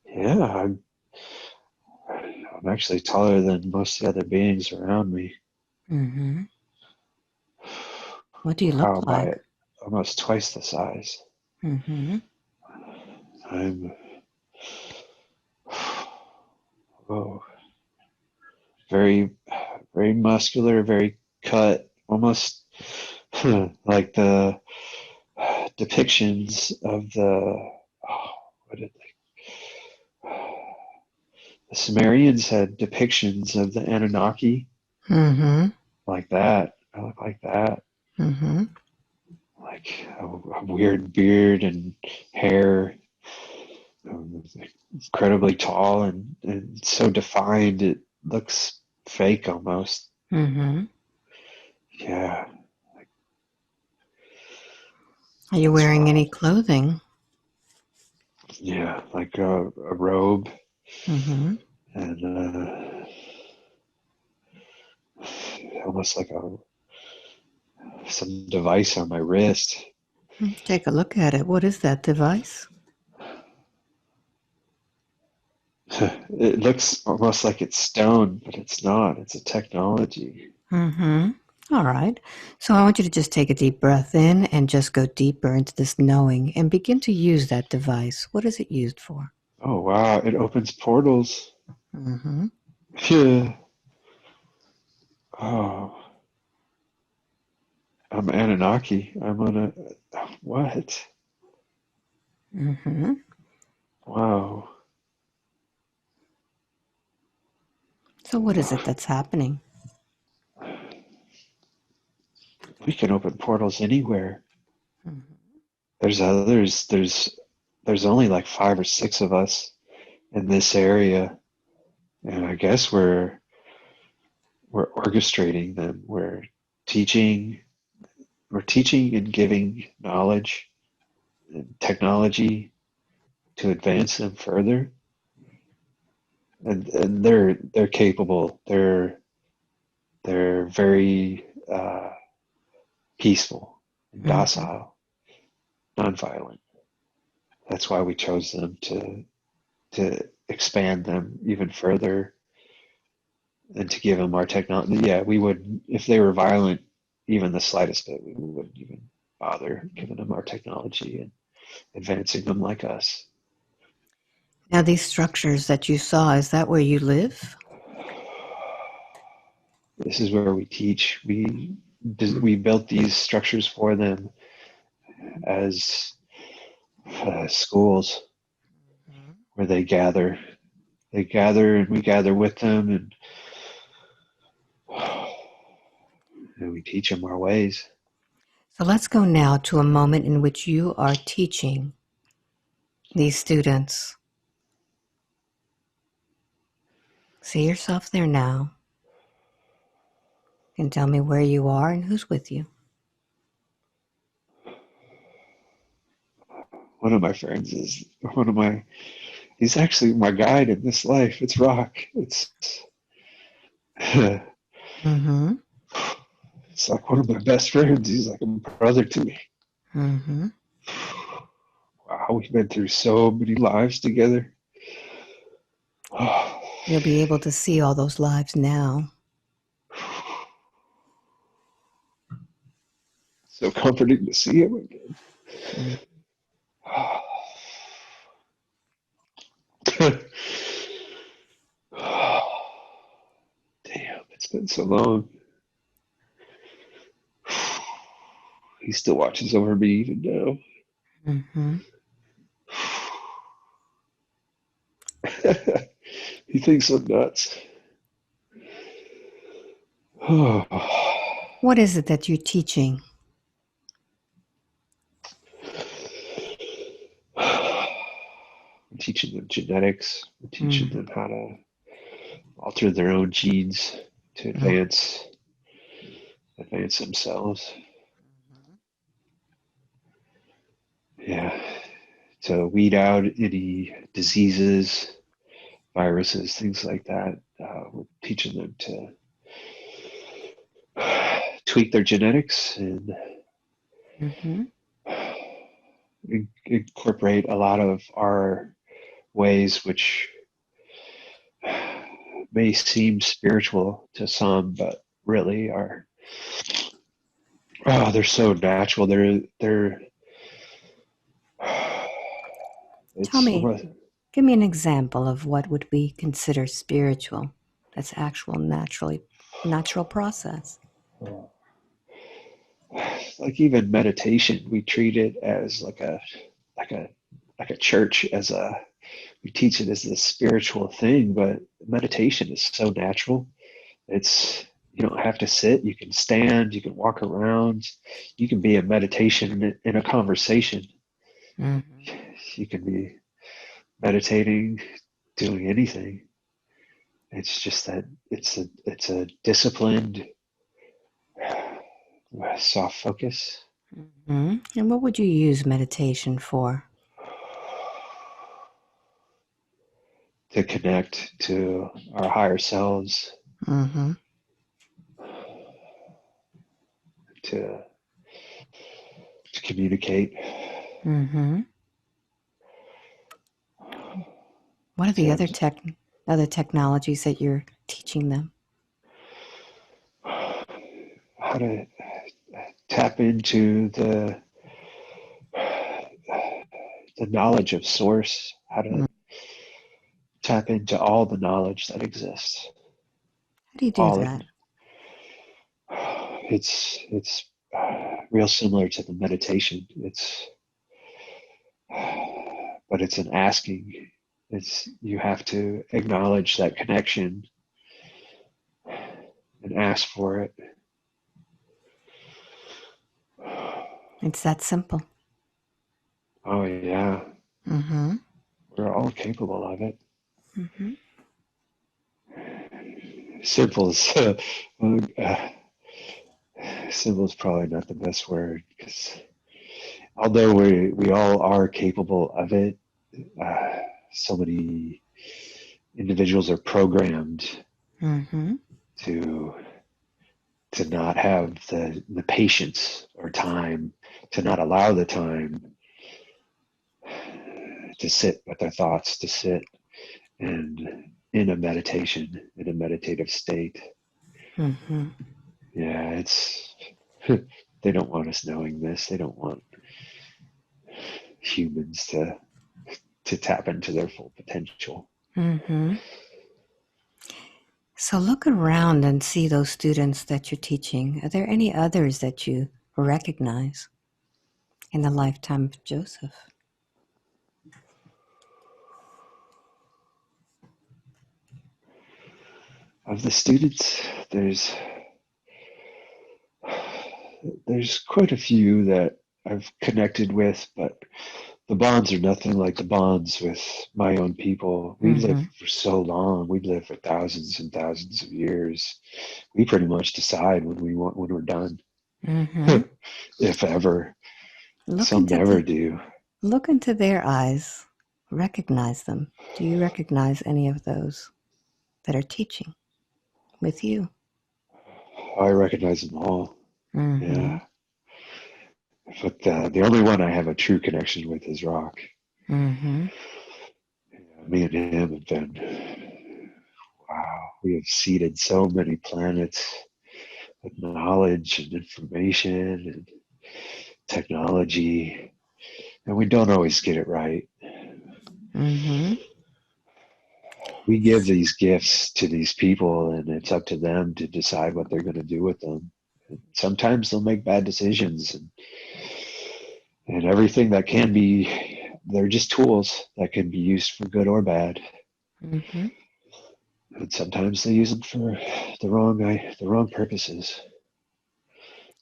Yeah, I'm actually taller than most of the other beings around me. What do you Wow, look like? by almost twice the size. I'm very, very muscular, very cut, almost like the depictions of what did the Sumerians had depictions of the Anunnaki, like that. I look like that, like a weird beard and hair, incredibly tall and so defined it looks fake almost. Yeah. Are you wearing any clothing? Yeah, like a robe and almost like some device on my wrist. Take a look at it. What is that device? It looks almost like it's stone, but it's not. It's a technology. All right. So I want you to just take a deep breath in and just go deeper into this knowing and begin to use that device. What is it used for? Oh, wow. It opens portals. Yeah. Oh. I'm Anunnaki. I'm on a... What? Wow. So what is it that's happening? We can open portals anywhere. There's others. There's only like 5 or 6 of us in this area, and I guess we're orchestrating them. Teaching. We're teaching and giving knowledge and technology to advance them further. And they're capable. They're very peaceful and docile, nonviolent. That's why we chose them to expand them even further and to give them our technology. Yeah, we would, if they were violent, even the slightest bit, we wouldn't even bother giving them our technology. And advancing them like us. Now, these structures that you saw, is that where you live? This is where we teach. We built these structures for them as schools where they gather. They gather and we gather with them, and we teach them our ways. So let's go now to a moment in which you are teaching these students. See yourself there now. And tell me where you are and who's with you. One of my friends he's actually my guide in this life. It's Rock. Mm-hmm. It's like one of my best friends. He's like a brother to me. Mm-hmm. Wow, we've been through so many lives together. You'll be able to see all those lives now. So comforting to see him again. Damn, it's been so long. He still watches over me even now. Mm-hmm. He thinks I'm nuts. What is it that you're teaching? We're teaching them genetics. We're teaching them how to alter their own genes to advance themselves. Yeah, to weed out any diseases, viruses, things like that. We're teaching them to tweak their genetics and incorporate a lot of our ways, which may seem spiritual to some, but really are. Oh, they're so natural. Give me an example of what would we consider spiritual. That's actual natural process. Like even meditation, we treat it as like a church, we teach it as a spiritual thing, but meditation is so natural. You don't have to sit, you can stand, you can walk around, you can be in meditation in a conversation. You can be meditating, doing anything. It's just that it's a disciplined, soft focus. And what would you use meditation for? To connect to our higher selves. To communicate. What are the other technologies that you're teaching them? How to tap into the knowledge of source, how to tap into all the knowledge that exists. How do you do that? It's real similar to the meditation. But it's an asking. You have to acknowledge that connection and ask for it. It's that simple. Oh yeah. We're all capable of it. Simple is probably not the best word, because although we all are capable of it, so many individuals are programmed to not have the patience or time, to not allow the time to sit with their thoughts, to sit and in a meditation, in a meditative state. Yeah, they don't want us knowing this. They don't want humans to tap into their full potential. Mm-hmm. So look around and see those students that you're teaching. Are there any others that you recognize in the lifetime of Joseph? Of the students, there's quite a few that I've connected with, but the bonds are nothing like the bonds with my own people. We live for so long. We live for thousands and thousands of years. We pretty much decide when we're done, Mm-hmm. if ever. Look Some into never do. Look into their eyes. Recognize them. Do you recognize any of those that are teaching with you? I recognize them all. Mm-hmm. Yeah. But the only one I have a true connection with is Rock. Mm-hmm. Me and him have been, wow, we have seeded so many planets with knowledge and information and technology, and we don't always get it right. Mm-hmm. We give these gifts to these people, and it's up to them to decide what they're going to do with them. And sometimes they'll make bad decisions, and everything that can be, they're just tools that can be used for good or bad. Mm-hmm. And sometimes they use them for the wrong purposes.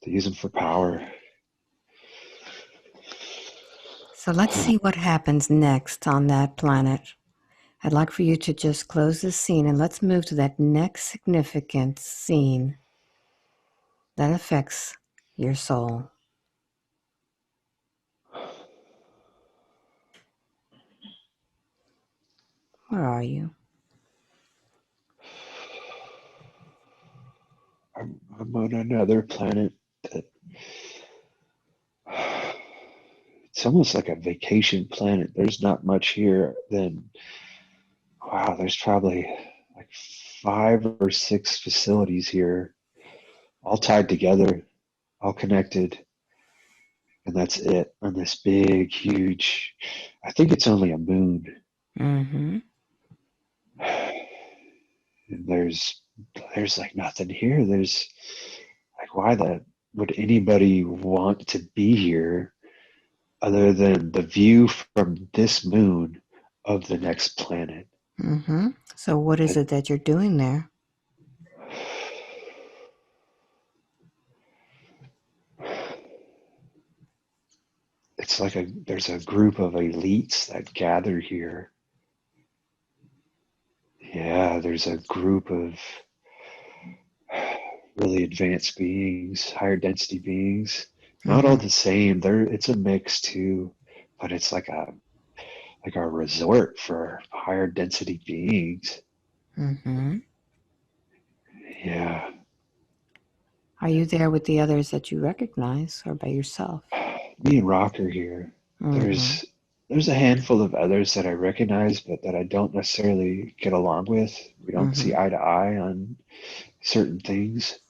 They use them for power. So let's see what happens next on that planet. I'd like for you to just close this scene and let's move to that next significant scene that affects your soul. Where are you? I'm on another planet that it's almost like a vacation planet. There's not much here. Wow, there's probably like 5 or 6 facilities here, all tied together, all connected. And that's it on this big, huge, I think it's only a moon. Mm-hmm. And there's like nothing here. There's like, would anybody want to be here other than the view from this moon of the next planet? Mm-hmm. So what is it that you're doing there? It's like there's a group of elites that gather here. Yeah, there's a group of really advanced beings, higher density beings. Not all the same. It's a mix too, but it's like a resort for higher density beings. Mm-hmm. Yeah. Are you there with the others that you recognize or by yourself? Me and Rock are here. Mm-hmm. There's a handful of others that I recognize, but that I don't necessarily get along with. We don't see eye to eye on certain things,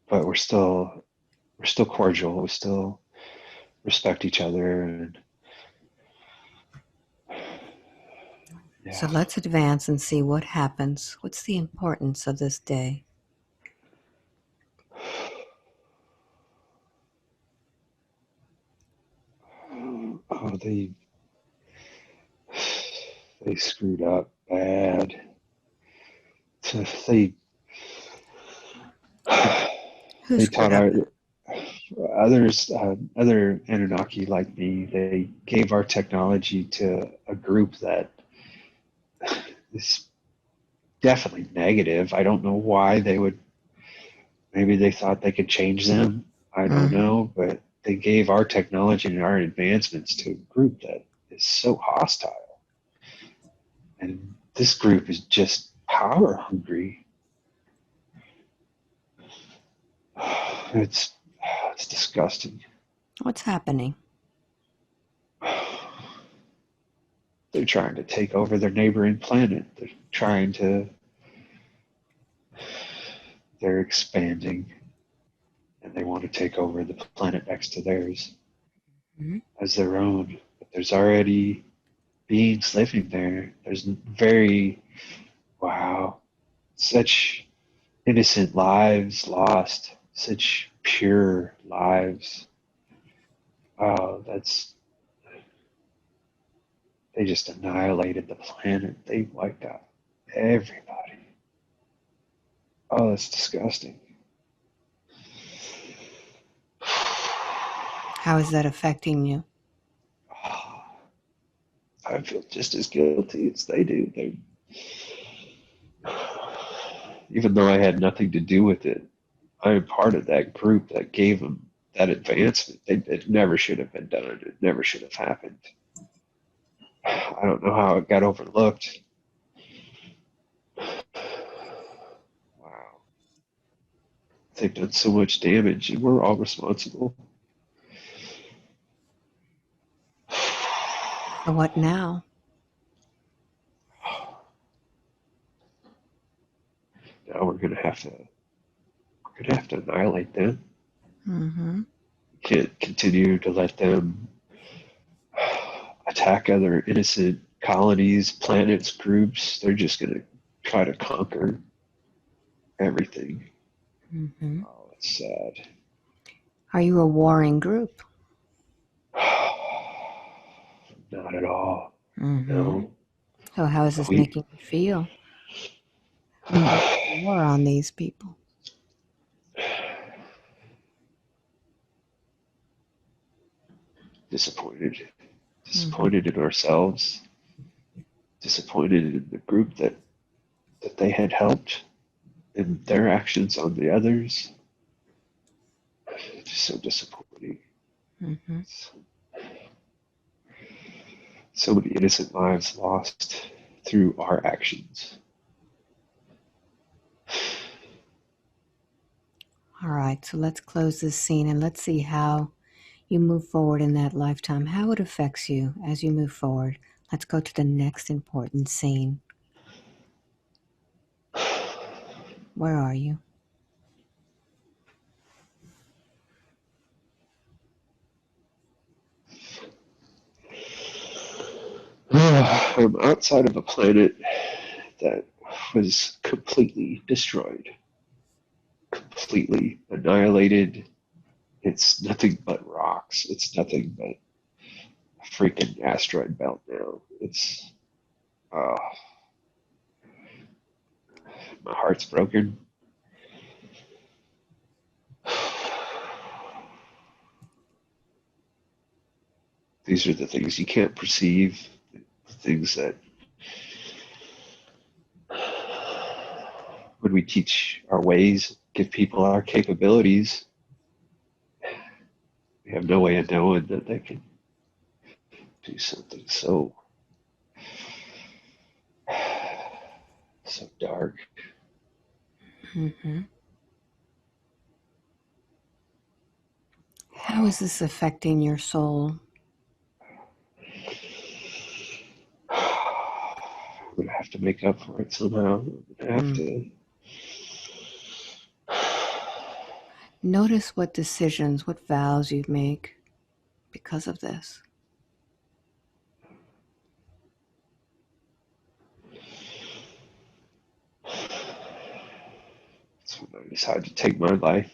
but we're still cordial. We still respect each other, and yeah. So let's advance and see what happens. What's the importance of this day? Oh, they screwed up bad. So Who they screwed taught up? other Anunnaki like me. They gave our technology to a group that is definitely negative. I don't know why they would. Maybe they thought they could change them. I don't know, but they gave our technology and our advancements to a group that is so hostile. And this group is just power hungry. It's disgusting. What's happening? They're trying to take over their neighboring planet. They're expanding, and they want to take over the planet next to theirs. as their own. But there's already beings living there. There's wow, such innocent lives lost, such pure lives. Wow, they just annihilated the planet. They wiped out everybody. Oh, that's disgusting. How is that affecting you? I feel just as guilty as they do. Even though I had nothing to do with it, I am part of that group that gave them that advancement. It never should have been done. It never should have happened. I don't know how it got overlooked. Wow. They've done so much damage, and we're all responsible. So what now? Now we're gonna have to annihilate them. Mm-hmm. Can't continue to let them attack other innocent colonies, planets, groups. They're just gonna try to conquer everything. Mm-hmm. Oh, it's sad. Are you a warring group? Not at all. Mm-hmm. No. So how is this We making you feel? War on these people. disappointed. Mm-hmm. Disappointed in ourselves. Disappointed in the group that they had helped and their actions on the others. It's just so disappointing. Mm-hmm. So many innocent lives lost through our actions. All right, so let's close this scene and let's see how you move forward in that lifetime, how it affects you as you move forward. Let's go to the next important scene. Where are you? I'm outside of a planet that was completely destroyed, completely annihilated. It's nothing but rocks. It's nothing but a freaking asteroid belt now. It's, uh, my heart's broken. These are the things you can't perceive, the things that when we teach our ways, give people our capabilities, we have no way of knowing that they can do something so dark. Mm-hmm. How is this affecting your soul? I'm going to have to make up for it somehow. I'm going to have to. Notice what decisions, what vows you make because of this. That's when I decide to take my life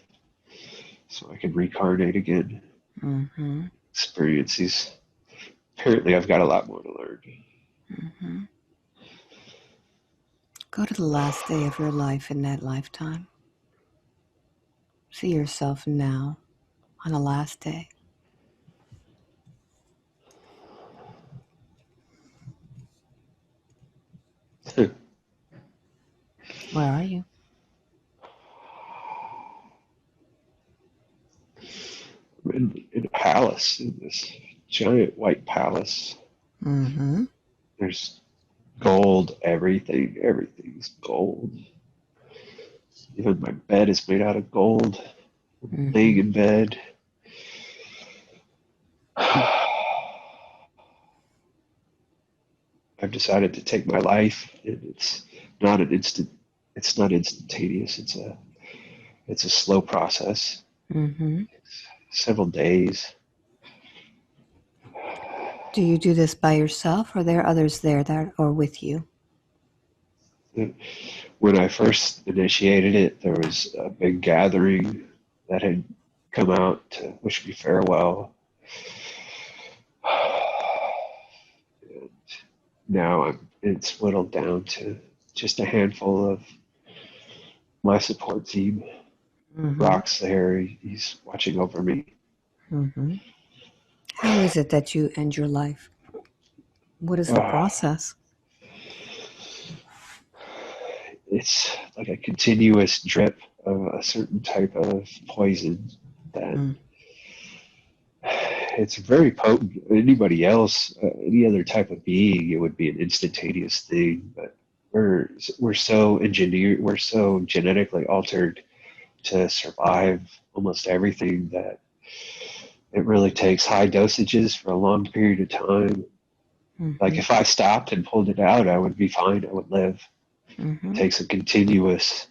so I can reincarnate again. Mm-hmm. Experience these. Apparently, I've got a lot more to learn. Mm-hmm. Go to the last day of your life in that lifetime. See yourself now on the last day. Where are you? I'm in a palace, in this giant white palace. Mm-hmm. There's gold, everything's gold. Even my bed is made out of gold. I'm laying in bed. I've decided to take my life, and it's not instantaneous. It's a slow process. Mm-hmm. Several days. Do you do this by yourself, or are there others there that are with you? When I first initiated it, there was a big gathering that had come out to wish me farewell. And now it's whittled down to just a handful of my support team. Mm-hmm. Rock's there, he's watching over me. Mm-hmm. How is it that you end your life? What is the process? It's like a continuous drip of a certain type of poison that it's very potent. Anybody else, any other type of being, it would be an instantaneous thing. But we're so engineered, we're so genetically altered to survive almost everything that it really takes high dosages for a long period of time. Mm-hmm. Like if I stopped and pulled it out, I would be fine. I would live. Mm-hmm. It takes a continuous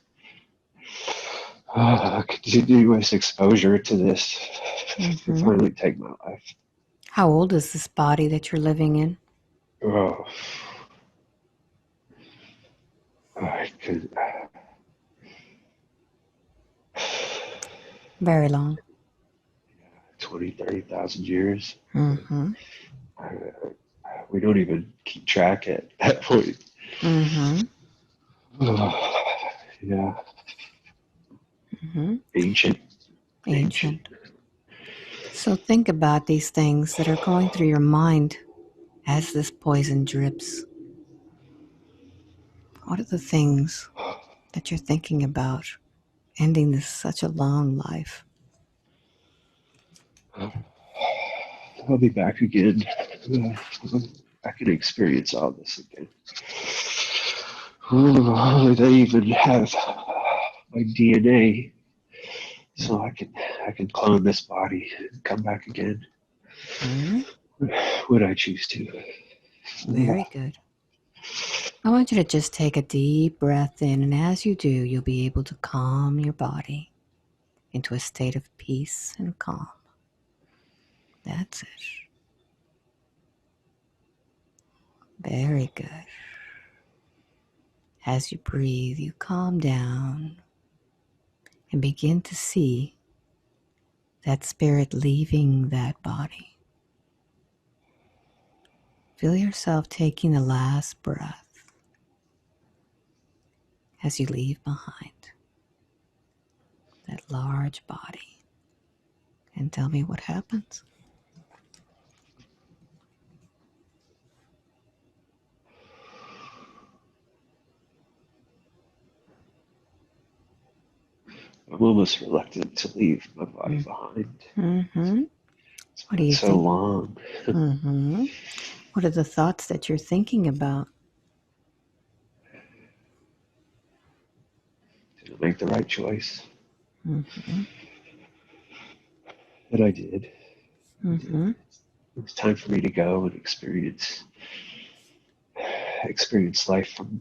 exposure to this to finally take my life. How old is this body that you're living in? Oh, I could. Very long. 20, 30,000 years. Mm-hmm. We don't even keep track at that point. Mm-hmm. Yeah. Mm-hmm. Ancient. So think about these things that are going through your mind as this poison drips. What are the things that you're thinking about ending this such a long life? I'll be back again. I can experience all this again. They even have my DNA, so I can clone this body and come back again. Mm-hmm. Would I choose to? Very good. I want you to just take a deep breath in, and as you do, you'll be able to calm your body into a state of peace and calm. That's it. Very good. As you breathe, you calm down and begin to see that spirit leaving that body. Feel yourself taking the last breath as you leave behind that large body. And tell me what happens. I'm almost reluctant to leave my body behind. Mm-hmm. What do you so think? long. Mm-hmm. What are the thoughts that you're thinking about? Did I make the right choice? Mm-hmm. But I did. Mm-hmm. It was time for me to go and experience life from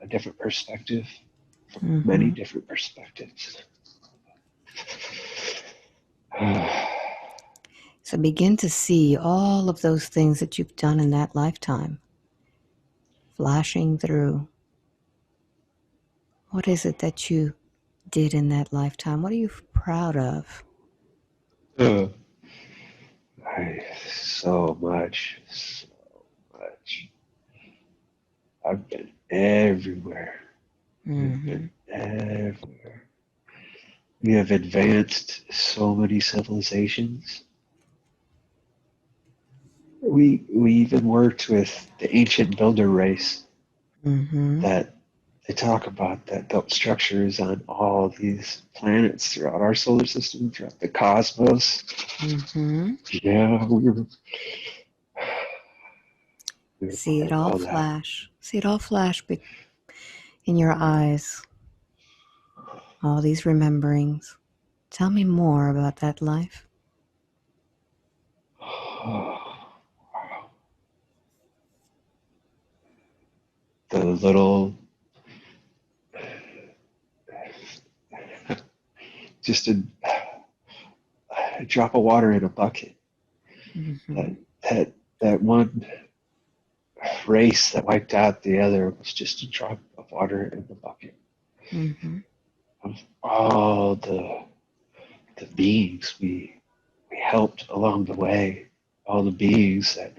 a different perspective, from many different perspectives. So begin to see all of those things that you've done in that lifetime flashing through. What is it that you did in that lifetime? What are you proud of? So much. I've been everywhere. We've been everywhere. We have advanced so many civilizations. We even worked with the ancient builder race that they talk about, that built structures on all these planets throughout our solar system, throughout the cosmos. Yeah, we were See it all flash. See it all flash in your eyes. All these rememberings. Tell me more about that life. The little, just a drop of water in a bucket that that one race that wiped out the other was just a drop of water in the bucket Mm-hmm. of all the beings we helped along the way, all the beings that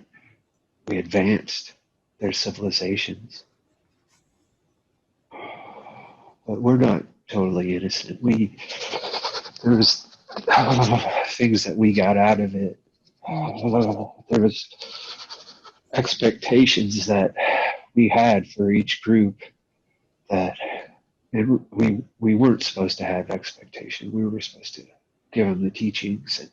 we advanced their civilizations. But we're not totally innocent. There was things that we got out of it. There was expectations that we had for each group that we weren't supposed to have expectation. We were supposed to give them the teachings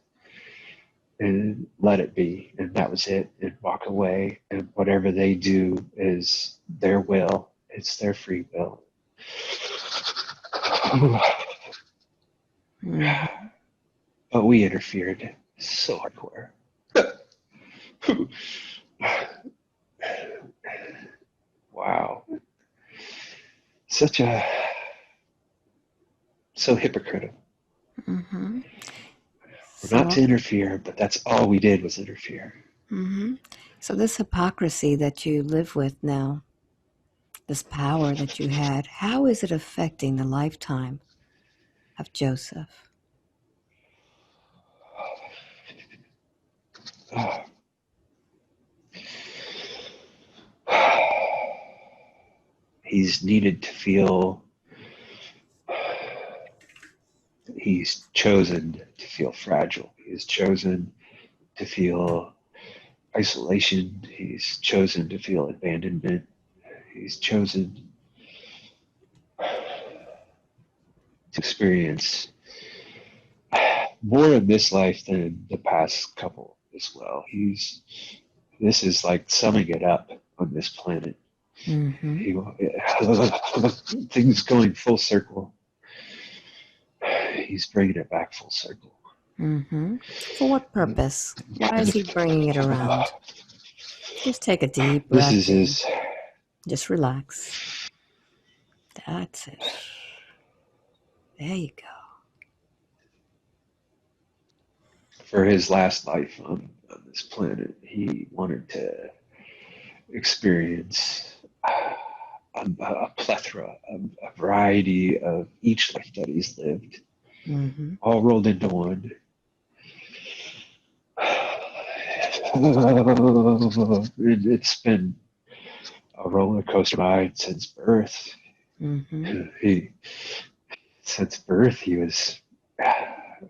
and let it be, and that was it, and walk away, and whatever they do is their will. It's their free will. But we interfered so hardcore. Wow. So hypocritical. Mm-hmm. Not to interfere, but that's all we did was interfere. Mm-hmm. So this hypocrisy that you live with now, this power that you had, how is it affecting the lifetime of Joseph? He's needed to feel, he's chosen to feel fragile. He's chosen to feel isolation. He's chosen to feel abandonment. He's chosen to experience more in this life than the past couple as well. This is like summing it up on this planet. Mm-hmm. Things going full circle. He's bringing it back full circle. Mm-hmm. For what purpose? Why is he bringing it around? Just take a deep breath. This is his. Just relax. That's it. There you go. For his last life on this planet, he wanted to experience a plethora, a variety of each life that he's lived, all rolled into one. It's been a roller coaster ride since birth. Since birth, he was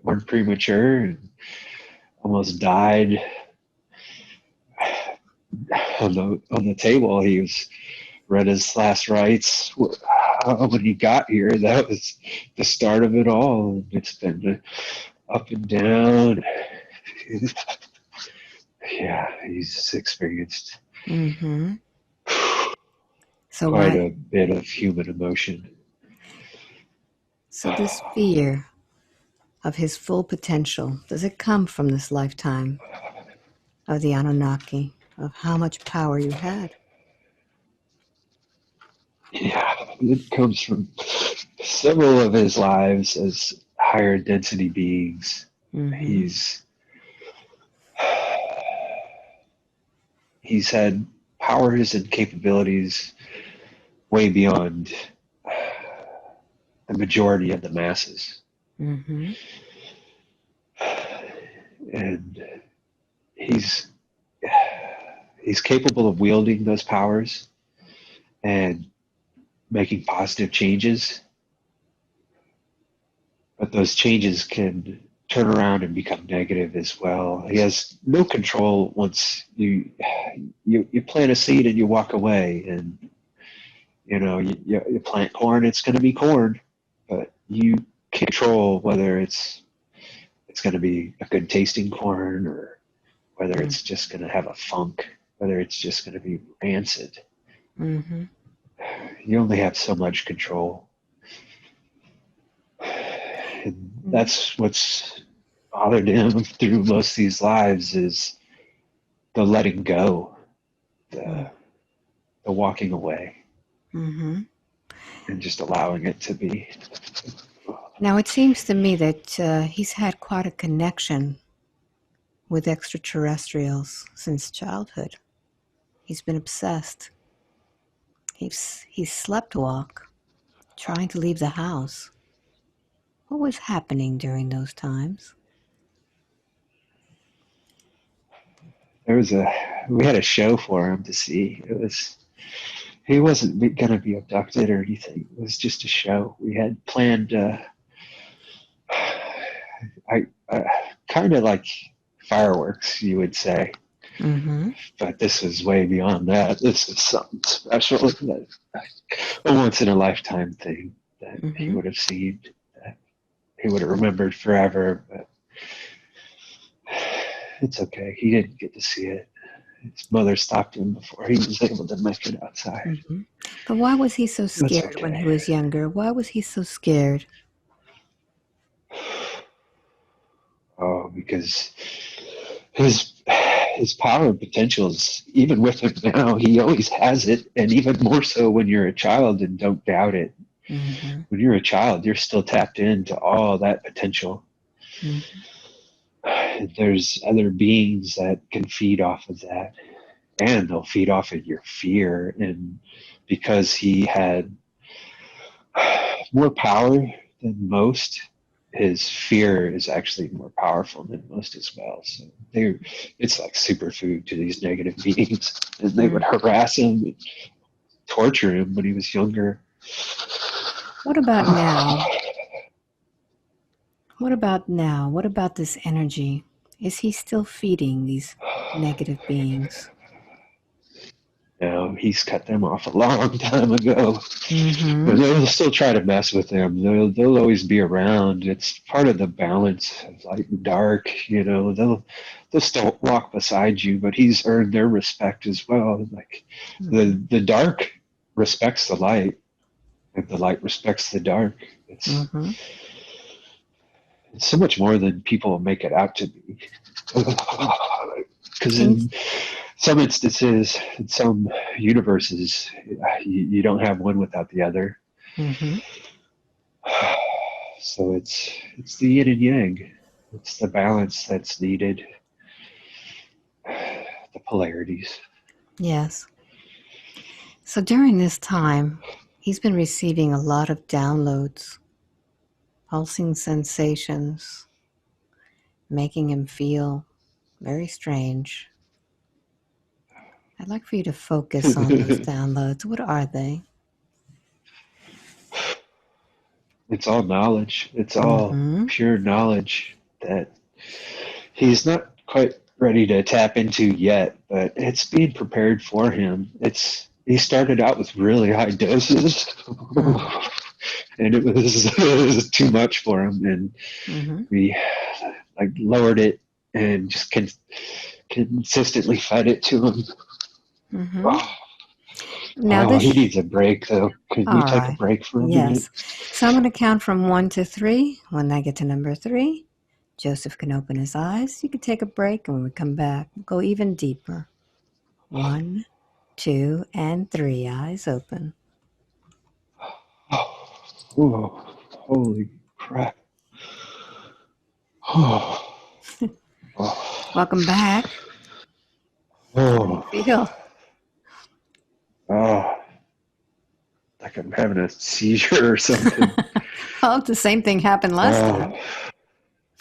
born premature and almost died on the table. He was read his last rites when he got here. That was the start of it all. It's been up and down. Yeah, he's experienced quite a bit of human emotion. So this fear of his full potential, does it come from this lifetime of the Anunnaki, of how much power you had? Yeah, it comes from several of his lives as higher density beings. He's had powers and capabilities way beyond the majority of the masses. And he's capable of wielding those powers and making positive changes, but those changes can turn around and become negative as well. He has no control once you plant a seed and you walk away, and you plant corn, it's going to be corn, but you control whether it's going to be a good tasting corn or whether it's just going to have a funk, whether it's just going to be rancid. You only have so much control. And that's what's bothered him through most of these lives is the letting go, the walking away, and just allowing it to be. Now, it seems to me that he's had quite a connection with extraterrestrials since childhood. He's been obsessed. He's sleptwalk, trying to leave the house. What was happening during those times? We had a show for him to see. He wasn't going to be abducted or anything. It was just a show. We had planned, kind of like fireworks, you would say. Mm-hmm. But this is way beyond that. This is something special, a once in a lifetime thing that he would have seen, that he would have remembered forever. But it's okay. He didn't get to see it. His mother stopped him before he was able to make it outside. Mm-hmm. But why was he so scared when he was younger? Why was he so scared? Oh, because his power and potentials, even with him now, he always has it, and even more so when you're a child, and don't doubt it. Mm-hmm. When you're a child, you're still tapped into all that potential. Mm-hmm. There's other beings that can feed off of that, and they'll feed off of your fear. And because he had more power than most, his fear is actually more powerful than most as well. So it's like superfood to these negative beings, and they would harass him and torture him when he was younger. What about now? What about now? What about this energy? Is he still feeding these negative beings? No, he's cut them off a long time ago. Mm-hmm. But they'll still try to mess with them. They'll always be around. It's part of the balance of light and dark. They'll still walk beside you, but he's earned their respect as well. Like the dark respects the light, and the light respects the dark. It's so much more than people make it out to be. Because in some instances, in some universes, you don't have one without the other. Mm-hmm. So it's the yin and yang. It's the balance that's needed. The polarities. Yes. So during this time, he's been receiving a lot of downloads, pulsing sensations, making him feel very strange. I'd like for you to focus on those downloads. What are they? It's all knowledge. It's all pure knowledge that he's not quite ready to tap into yet, but it's being prepared for him. He started out with really high doses, and it was too much for him, and we lowered it and just consistently fed it to him. Now he needs a break, though. Could you take a break for a minute? So I'm going to count from 1 to 3. When I get to number 3, Joseph can open his eyes. You can take a break, and when we come back, we'll go even deeper. 1, 2, and 3. Eyes open. Oh, holy crap. Oh. Welcome back. Oh. How do you feel? Oh, like I'm having a seizure or something. Oh, the same thing happened last time.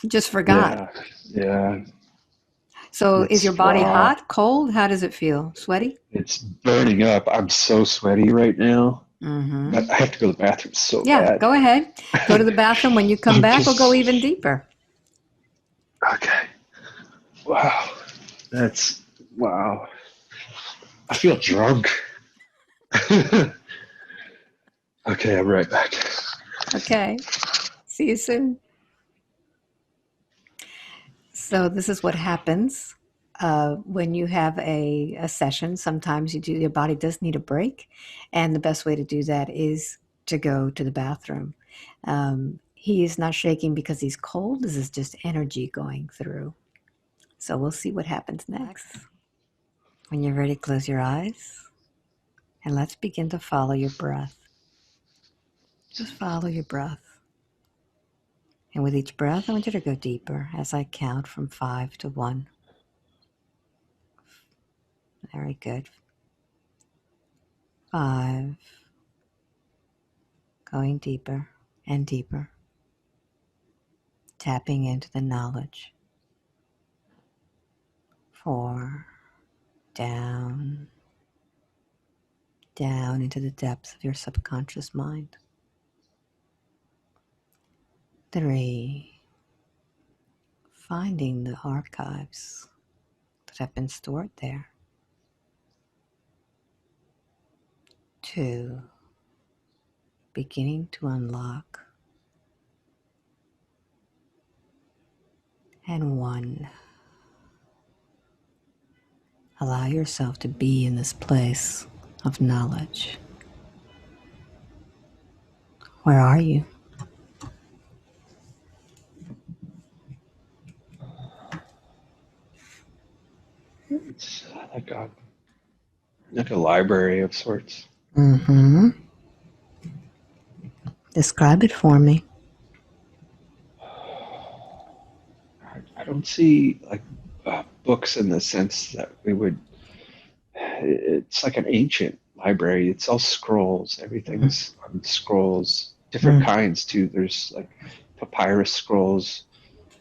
You just forgot. Yeah. So is your body hot, cold? How does it feel? Sweaty? It's burning up. I'm so sweaty right now. But I have to go to the bathroom so bad. Yeah, go ahead. Go to the bathroom. When you come back, we'll go even deeper. Okay. Wow. Wow. I feel drunk. Okay, I'm right back. Okay. See you soon. So this is what happens when you have a session. Sometimes your body does need a break. And the best way to do that is to go to the bathroom. He is not shaking because he's cold. This is just energy going through. So we'll see what happens next. When you're ready, close your eyes. And let's begin to follow your breath. Just follow your breath. And with each breath, I want you to go deeper as I count from 5 to 1. Very good. 5. Going deeper and deeper. Tapping into the knowledge. 4. Down into the depths of your subconscious mind. 3. Finding the archives that have been stored there. 2. Beginning to unlock. And 1. Allow yourself to be in this place of knowledge. Where are you? It's like a library of sorts. Mm-hmm. Describe it for me. I don't see like books in the sense that we would. It's like an ancient library. It's all scrolls. Everything's on scrolls. Different kinds too. There's like papyrus scrolls,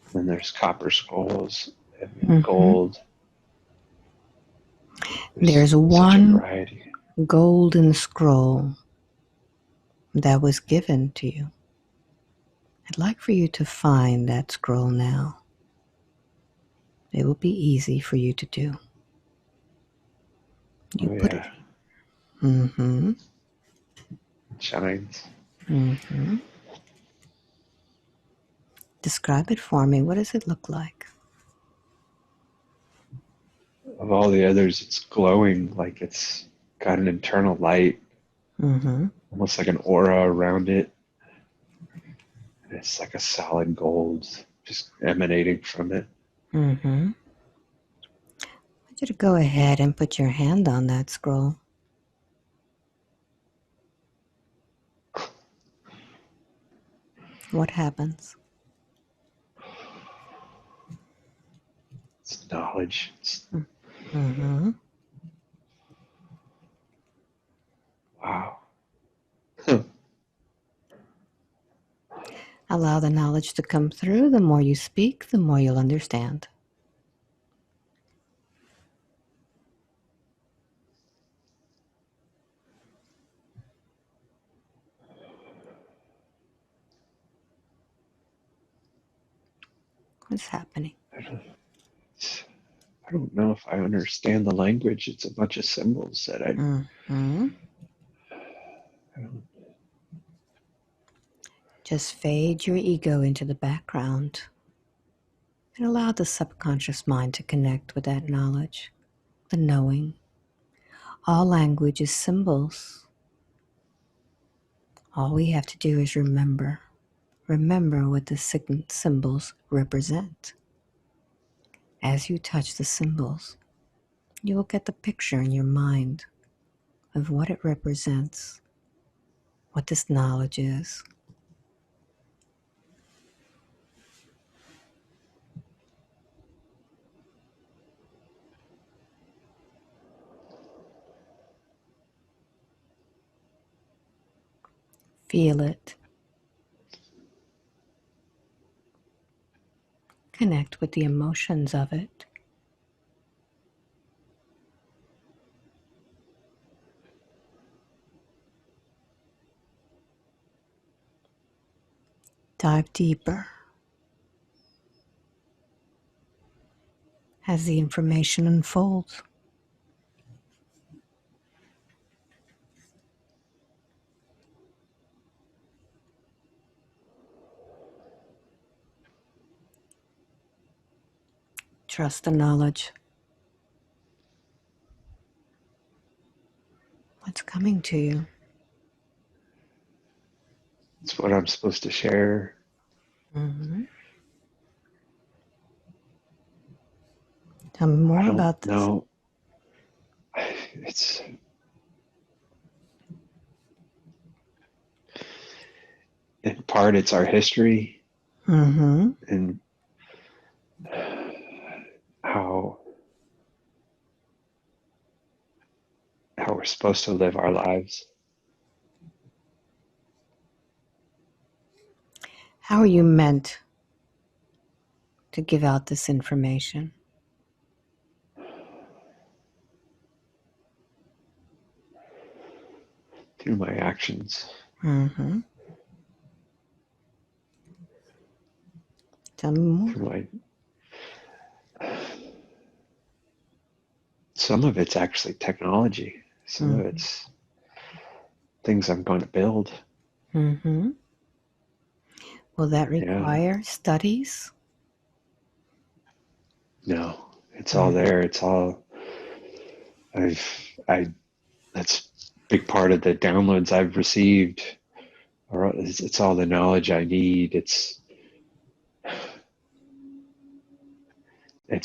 and then there's copper scrolls and gold. There's such a one variety. golden scroll that was given to you. I'd like for you to find that scroll now. It will be easy for you to do. You put it. Mm-hmm. It shines. Mm-hmm. Describe it for me. What does it look like? Of all the others, it's glowing like it's got an internal light, almost like an aura around it. And it's like a solid gold just emanating from it. I want you to go ahead and put your hand on that scroll. What happens? It's knowledge. Wow. Allow the knowledge to come through. The more you speak, the more you'll understand. What's happening? I don't know if I understand the language. It's a bunch of symbols that I don't. Just fade your ego into the background and allow the subconscious mind to connect with that knowledge, the knowing. All language is symbols. All we have to do is remember. Remember what the symbols represent. As you touch the symbols, you will get the picture in your mind of what it represents, what this knowledge is. Feel it. Connect with the emotions of it. Dive deeper as the information unfolds. Trust the knowledge. What's coming to you? It's what I'm supposed to share. Tell me more about this. No, it's in part it's our history and how we're supposed to live our lives. How are you meant to give out this information? Through my actions. Mm-hmm. Tell me more. Through some of it's actually technology. Some of it's things I'm going to build. Mm-hmm. Will that require studies? No, it's all there. It's all that's a big part of the downloads I've received. Or it's all the knowledge I need. It's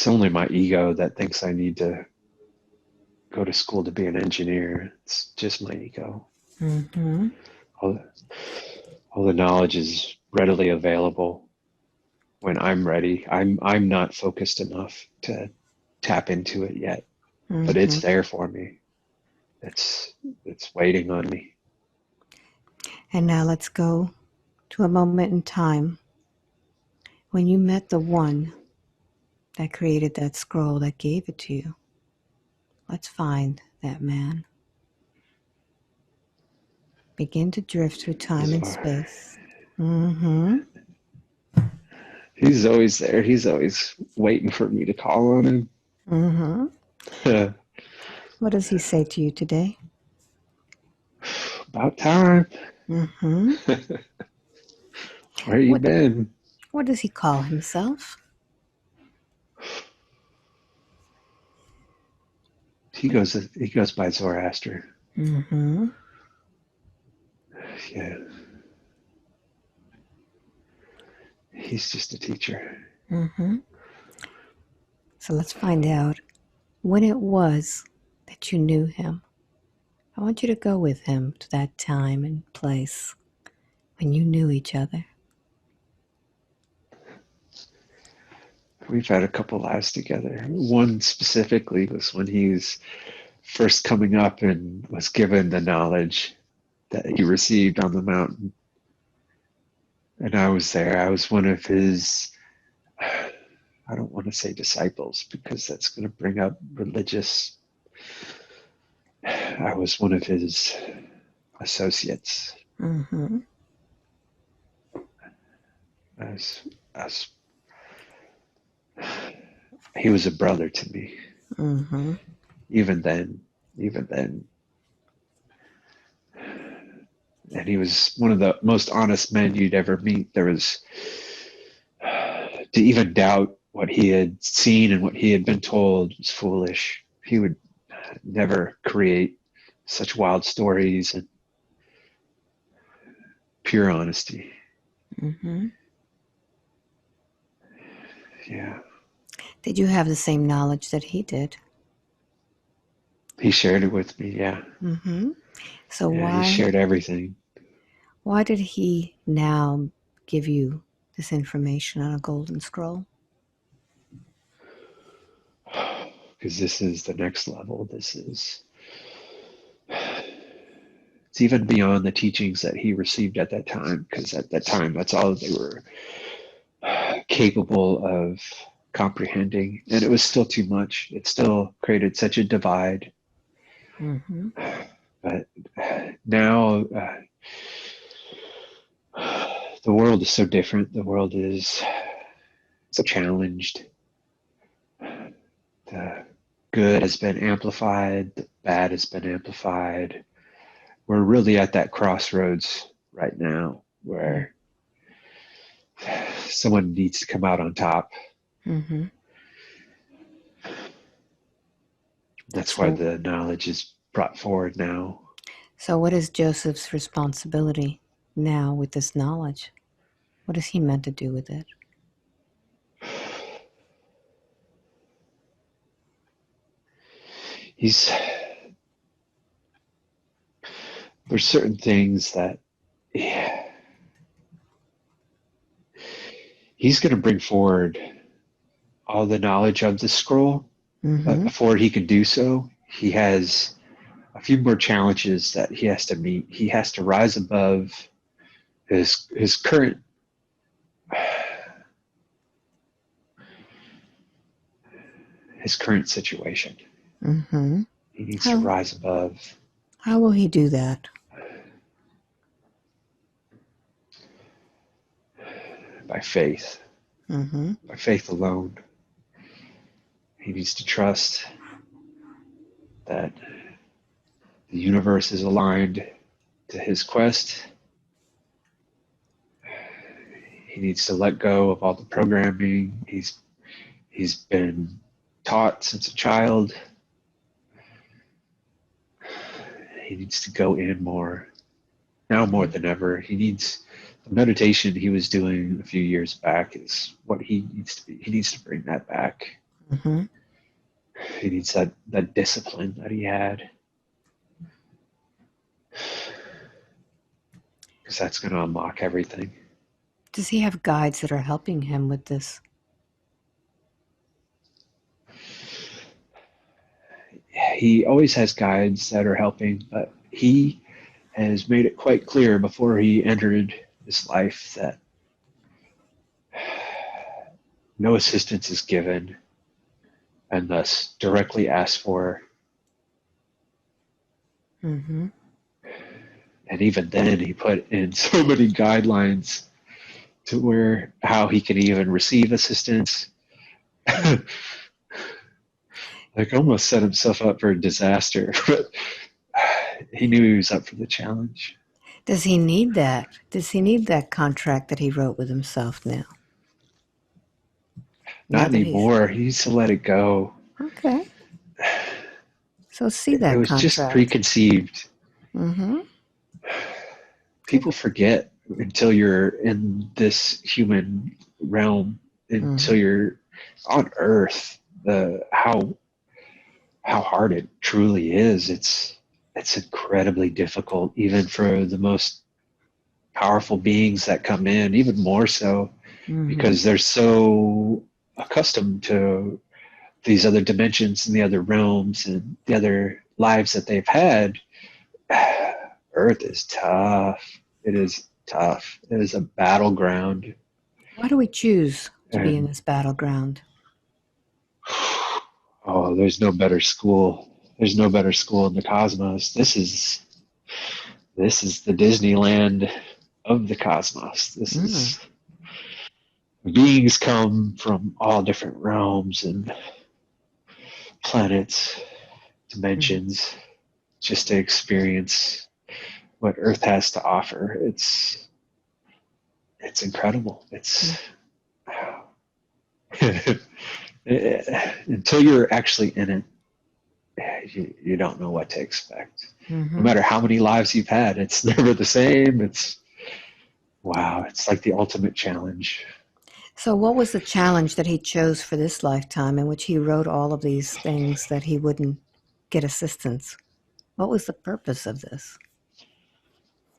only my ego that thinks I need to go to school to be an engineer. It's just my ego. Mm-hmm. All the knowledge is readily available when I'm ready. I'm not focused enough to tap into it yet, but it's there for me. It's waiting on me. And now let's go to a moment in time when you met the one that created that scroll that gave it to you. Let's find that man. Begin to drift through time and space. Mm-hmm. He's always there. He's always waiting for me to call on him. Mm-hmm. What does he say to you today? About time. Mm-hmm. Where you been? What does he call himself? He goes by Zoroaster. Mm-hmm. Yeah. He's just a teacher. Mm-hmm. So let's find out when it was that you knew him. I want you to go with him to that time and place when you knew each other. We've had a couple lives together. One specifically was when he was first coming up and was given the knowledge that he received on the mountain. And I was there. I was one of his, I don't want to say disciples because that's going to bring up religious. I was one of his associates. Mm-hmm. He was a brother to me. Mm-hmm. Even then. And he was one of the most honest men you'd ever meet. There was, to even doubt what he had seen and what he had been told was foolish. He would never create such wild stories and pure honesty. Mm-hmm. Yeah. Did you have the same knowledge that he did? He shared it with me, yeah. Mm-hmm. So yeah, he shared everything. Why did he now give you this information on a golden scroll? Because this is the next level. It's even beyond the teachings that he received at that time, because at that time, that's all they were capable of comprehending. And it was still too much. It still created such a divide. Mm-hmm. But now the world is so different. The world is so challenged. The good has been amplified. The bad has been amplified. We're really at that crossroads right now where someone needs to come out on top. Mm-hmm. That's why the knowledge is brought forward now. So what is Joseph's responsibility now with this knowledge? What is he meant to do with it? There's certain things that he's going to bring forward all the knowledge of the scroll. Mm-hmm. But before he can do so, he has a few more challenges that he has to meet. He has to rise above his current situation. Mm-hmm. He needs to rise above. How will he do that? By faith. Mm-hmm. By faith alone. He needs to trust that the universe is aligned to his quest. He needs to let go of all the programming he's been taught since a child. He needs to go in more, now more than ever. He needs the meditation he was doing a few years back is what he needs to be. He needs to bring that back. Mm-hmm. He needs that discipline that he had. Because that's going to unlock everything. Does he have guides that are helping him with this? He always has guides that are helping, but he has made it quite clear before he entered this life that no assistance is given and thus directly asked for. Mm-hmm. And even then he put in so many guidelines to where how he can even receive assistance. Like almost set himself up for a disaster, but he knew he was up for the challenge. Does he need that? Does he need that contract that he wrote with himself now? Not anymore. He needs to let it go. Okay. So see that it was contract. Just preconceived. Mm-hmm. People forget until you're in this human realm, until you're on Earth, how hard it truly is. It's incredibly difficult, even for the most powerful beings that come in, even more so, because they're so accustomed to these other dimensions and the other realms and the other lives that they've had. Earth is tough. It is tough. It is a battleground. Why do we choose to be in this battleground? Oh, there's no better school. There's no better school in the cosmos. This is the Disneyland of the cosmos. This is beings come from all different realms and planets, dimensions, just to experience what Earth has to offer. It's incredible. It's until you're actually in it, you don't know what to expect. No matter how many lives you've had, it's never the same. It's like the ultimate challenge. So what was the challenge that he chose for this lifetime in which he wrote all of these things that he wouldn't get assistance? What was the purpose of this?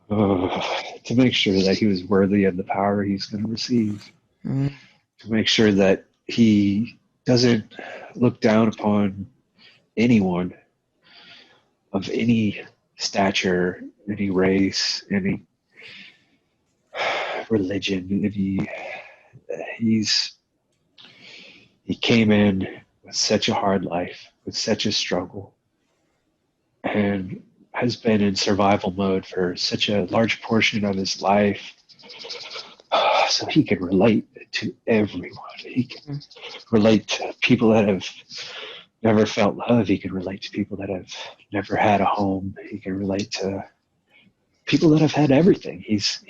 To make sure that he was worthy of the power he's going to receive. To make sure that he doesn't look down upon anyone of any stature, any race, any religion. He came in with such a hard life, with such a struggle, and has been in survival mode for such a large portion of his life. So he can relate to everyone. He can relate to people that have never felt love. He can relate to people that have never had a home. He can relate to people that have had everything. He's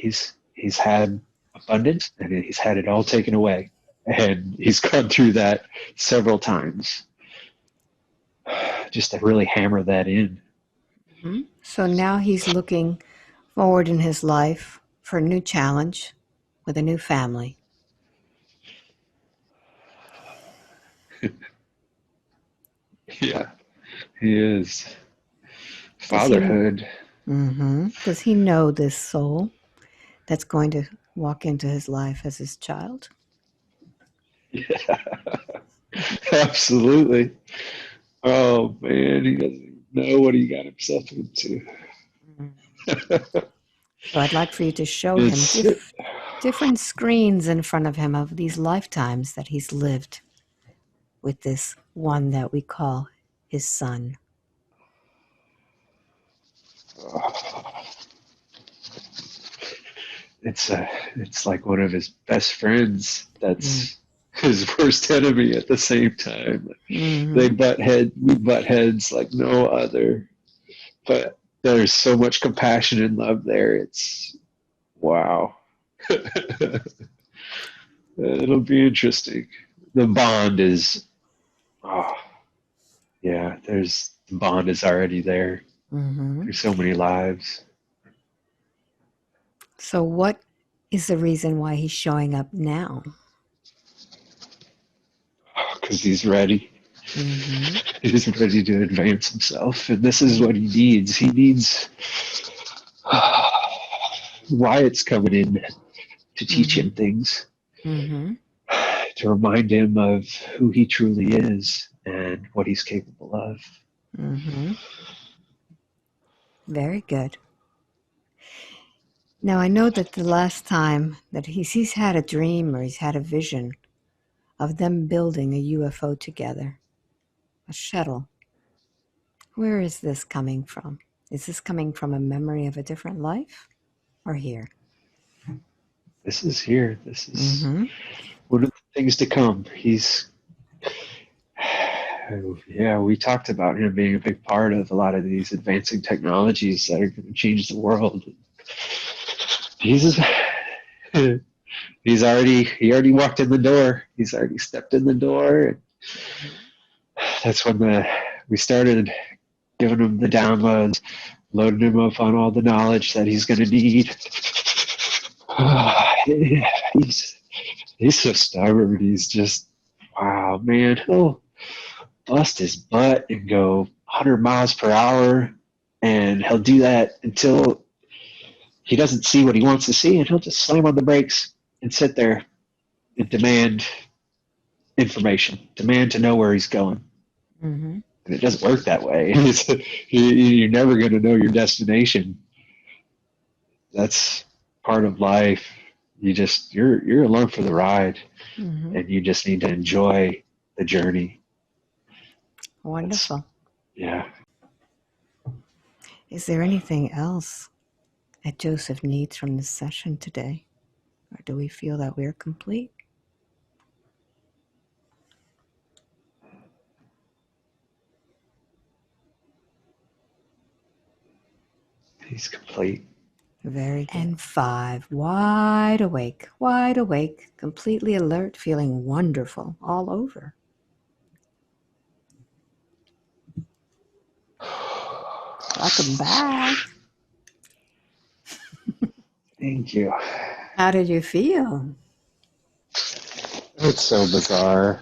had abundance, and he's had it all taken away. And he's gone through that several times just to really hammer that in. So now he's looking forward in his life for a new challenge with a new family. Yeah, he is. Fatherhood. Does he know this soul that's going to walk into his life as his child? Yeah, absolutely. Oh man, he doesn't know what he got himself into. So I'd like for you to show him It's different screens in front of him of these lifetimes that he's lived with this one that we call his son. it's like one of his best friends that's his worst enemy at the same time. We butt heads like no other. But there's so much compassion and love there. It's wow. It'll be interesting. The bond is, the bond is already there. There's so many lives. So what is the reason why he's showing up now? Because he's ready. He's ready to advance himself. And this is what he needs. He needs Wyatt's coming in to teach him things. To remind him of who he truly is and what he's capable of. Very good. Now, I know that the last time that he's had a dream or he's had a vision of them building a UFO together, a shuttle. Where is this coming from? Is this coming from a memory of a different life or here? This is here. This is one of the things to come. We talked about him being a big part of a lot of these advancing technologies that are going to change the world. He already walked in the door. He's already stepped in the door. That's when we started giving him the downloads, loading him up on all the knowledge that he's going to need. He's so stubborn. He's just, wow, man. He'll bust his butt and go 100 miles per hour, and he'll do that until he doesn't see what he wants to see, and he'll just slam on the brakes and sit there and demand information, demand to know where he's going. And it doesn't work that way. You're never going to know your destination. That's part of life. You're along for the ride, and you just need to enjoy the journey. Wonderful. Yeah. Is there anything else that Joseph needs from this session today? Or do we feel that we're complete? He's complete. Very good. And 5, wide awake, completely alert, feeling wonderful all over. Welcome back. Thank you. How did you feel? It's so bizarre.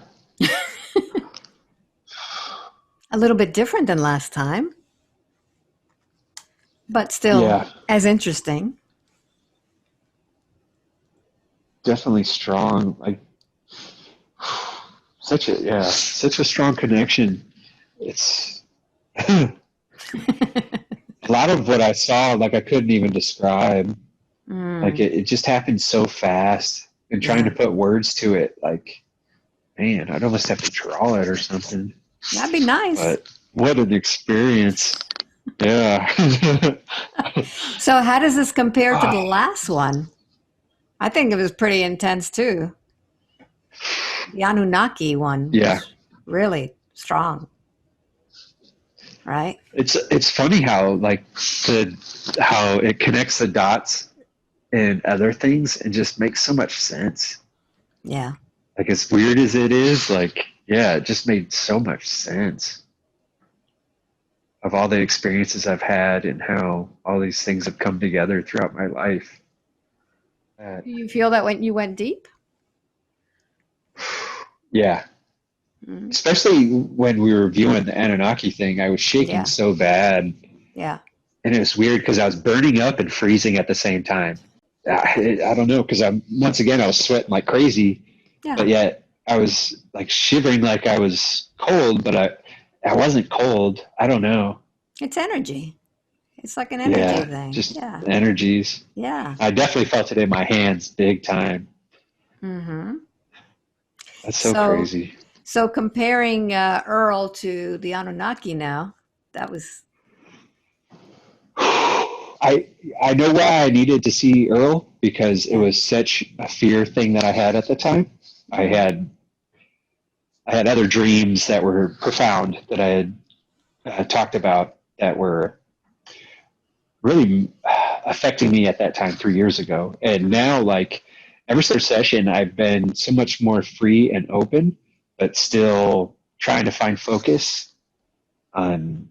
A little bit different than last time, but still as interesting. Definitely strong. Like such a strong connection. It's a lot of what I saw, like I couldn't even describe. Like it just happened so fast, and trying to put words to it, like, man, I'd almost have to draw it or something. That'd be nice. But what an experience. Yeah. So how does this compare to the last one? I think it was pretty intense too. The Anunnaki one was really strong. Right? It's funny how how it connects the dots and other things and just makes so much sense. Yeah. Like as weird as it is, like, yeah, it just made so much sense of all the experiences I've had and how all these things have come together throughout my life. Do you feel that when you went deep? Yeah. Especially when we were viewing the Anunnaki thing, I was shaking so bad. Yeah. And it was weird because I was burning up and freezing at the same time. I don't know, because I was sweating like crazy, but yet I was like shivering like I was cold, but I wasn't cold. I don't know. It's energy. It's like an energy Yeah, thing. just Yeah. energies. Yeah. I definitely felt it in my hands big time. Mm-hmm. That's so So, crazy. so comparing Earl to the Anunnaki now, that was, I know why I needed to see Earl, because it yeah. was such a fear thing that I had at the time. I had other dreams that were profound that I had talked about that were really affecting me at that time 3 years ago. And now, like, ever since session, I've been so much more free and open, but still trying to find focus on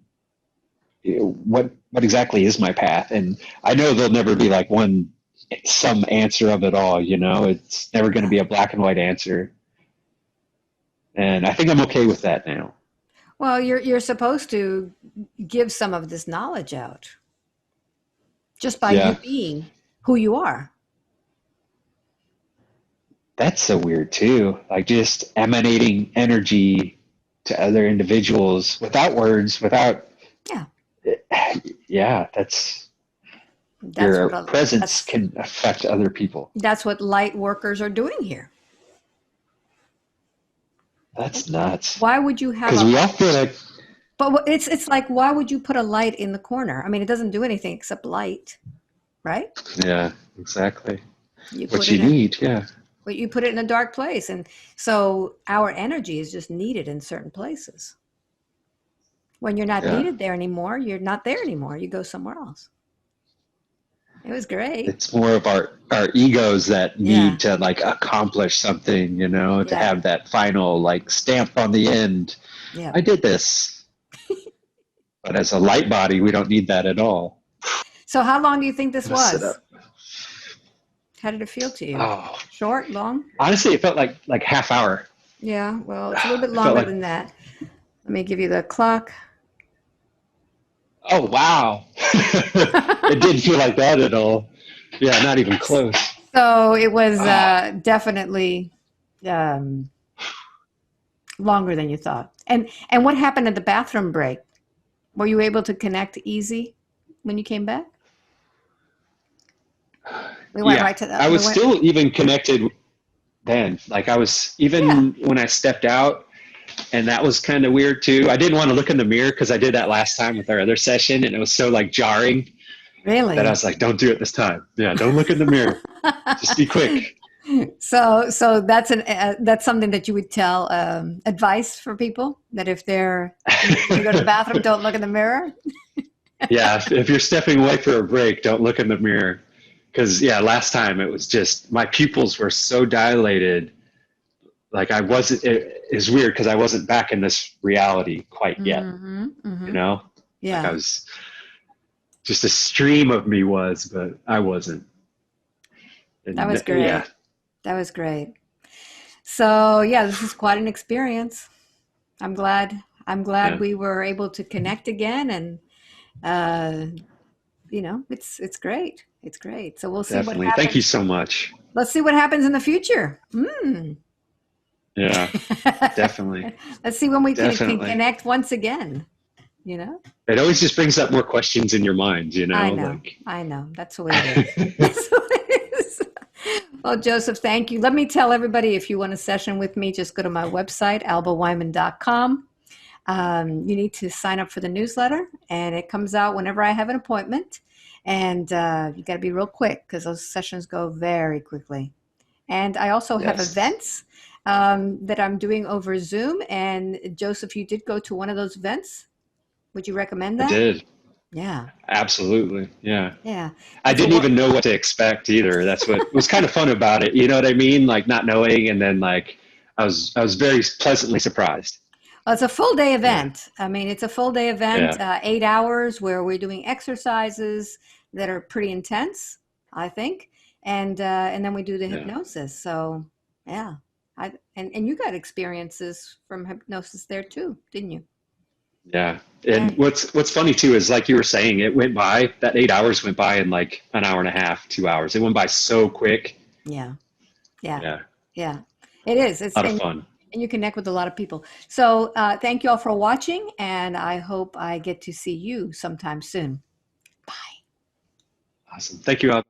what exactly is my path. And I know there'll never be like some answer of it all. It's never going to be a black and white answer. And I think I'm okay with that now. Well, you're supposed to give some of this knowledge out just by you Yeah. being who you are. That's so weird too. Like just emanating energy to other individuals without words, without. Yeah. Yeah, That's your what presence can affect other people. that's what light workers are doing here. That's nuts. Why would you have Because we all feel like. But it's like, why would you put a light in the corner? I mean, it doesn't do anything except light, right? Yeah, exactly. You What put you it in, need, yeah. but you put it in a dark place, and so our energy is just needed in certain places. When you're not Yeah. needed there anymore, you're not there anymore. You go somewhere else. It was great. It's more of our egos that Yeah. need to like accomplish something, to Yeah. have that final like stamp on the end. Yeah. I did this. But as a light body, we don't need that at all. So how long do you think this Mess it was? up. How did it feel to you? Oh, Short, long? honestly, it felt like half hour. Yeah. Well, it's a little bit It felt longer like, than that. Let me give you the clock. oh wow, it didn't feel like that at all. Yeah, not even close. So it was definitely longer than you thought. And what happened at the bathroom break? Were you able to connect easy when you came back? We went right to that. I was still even connected then. Like I was even when I stepped out, and that was kind of weird too. I didn't want to look in the mirror because I did that last time with our other session, and it was so like jarring. Really? That I was like, don't do it this time. Yeah, don't look in the mirror. Just be quick. So that's something that you would tell advice for people, that if they're when you go to the bathroom, don't look in the mirror. Yeah, if you're stepping away for a break, don't look in the mirror. Because last time it was just my pupils were so dilated. Like I wasn't. It's weird because I wasn't back in this reality quite yet. Mm-hmm, mm-hmm. Yeah. Like I was. Just a stream of me was, but I wasn't. And that was great. Yeah. That was great. So this is quite an experience. I'm glad we were able to connect again, and it's great. It's great. So we'll see Definitely. what happens. Thank you so much. Let's see what happens in the future. Yeah, definitely. Let's see when we can connect once again. It always just brings up more questions in your mind. I know. That's the way it is. Well, Joseph, thank you. Let me tell everybody, if you want a session with me, just go to my website, albawyman.com. You need to sign up for the newsletter, and it comes out whenever I have an appointment. And you got to be real quick because those sessions go very quickly. And I also have events that I'm doing over Zoom. And Joseph, you did go to one of those events. Would you recommend that? I did. Yeah. Absolutely. Yeah. Yeah. I didn't even know what to expect either. That's what was kind of fun about it. You know what I mean? Like not knowing, and then like I was very pleasantly surprised. Well, it's a full day event. Yeah. I mean, it's a full day event, 8 hours where we're doing exercises that are pretty intense, I think. And then we do the hypnosis. So and you got experiences from hypnosis there too, didn't you? Yeah. And what's funny too is like you were saying, it went by, that 8 hours went by in like an hour and a half, 2 hours. It went by so quick. Yeah. It is. It's a lot of fun. And you connect with a lot of people. So thank you all for watching, and I hope I get to see you sometime soon. Bye. Awesome. Thank you, Alba.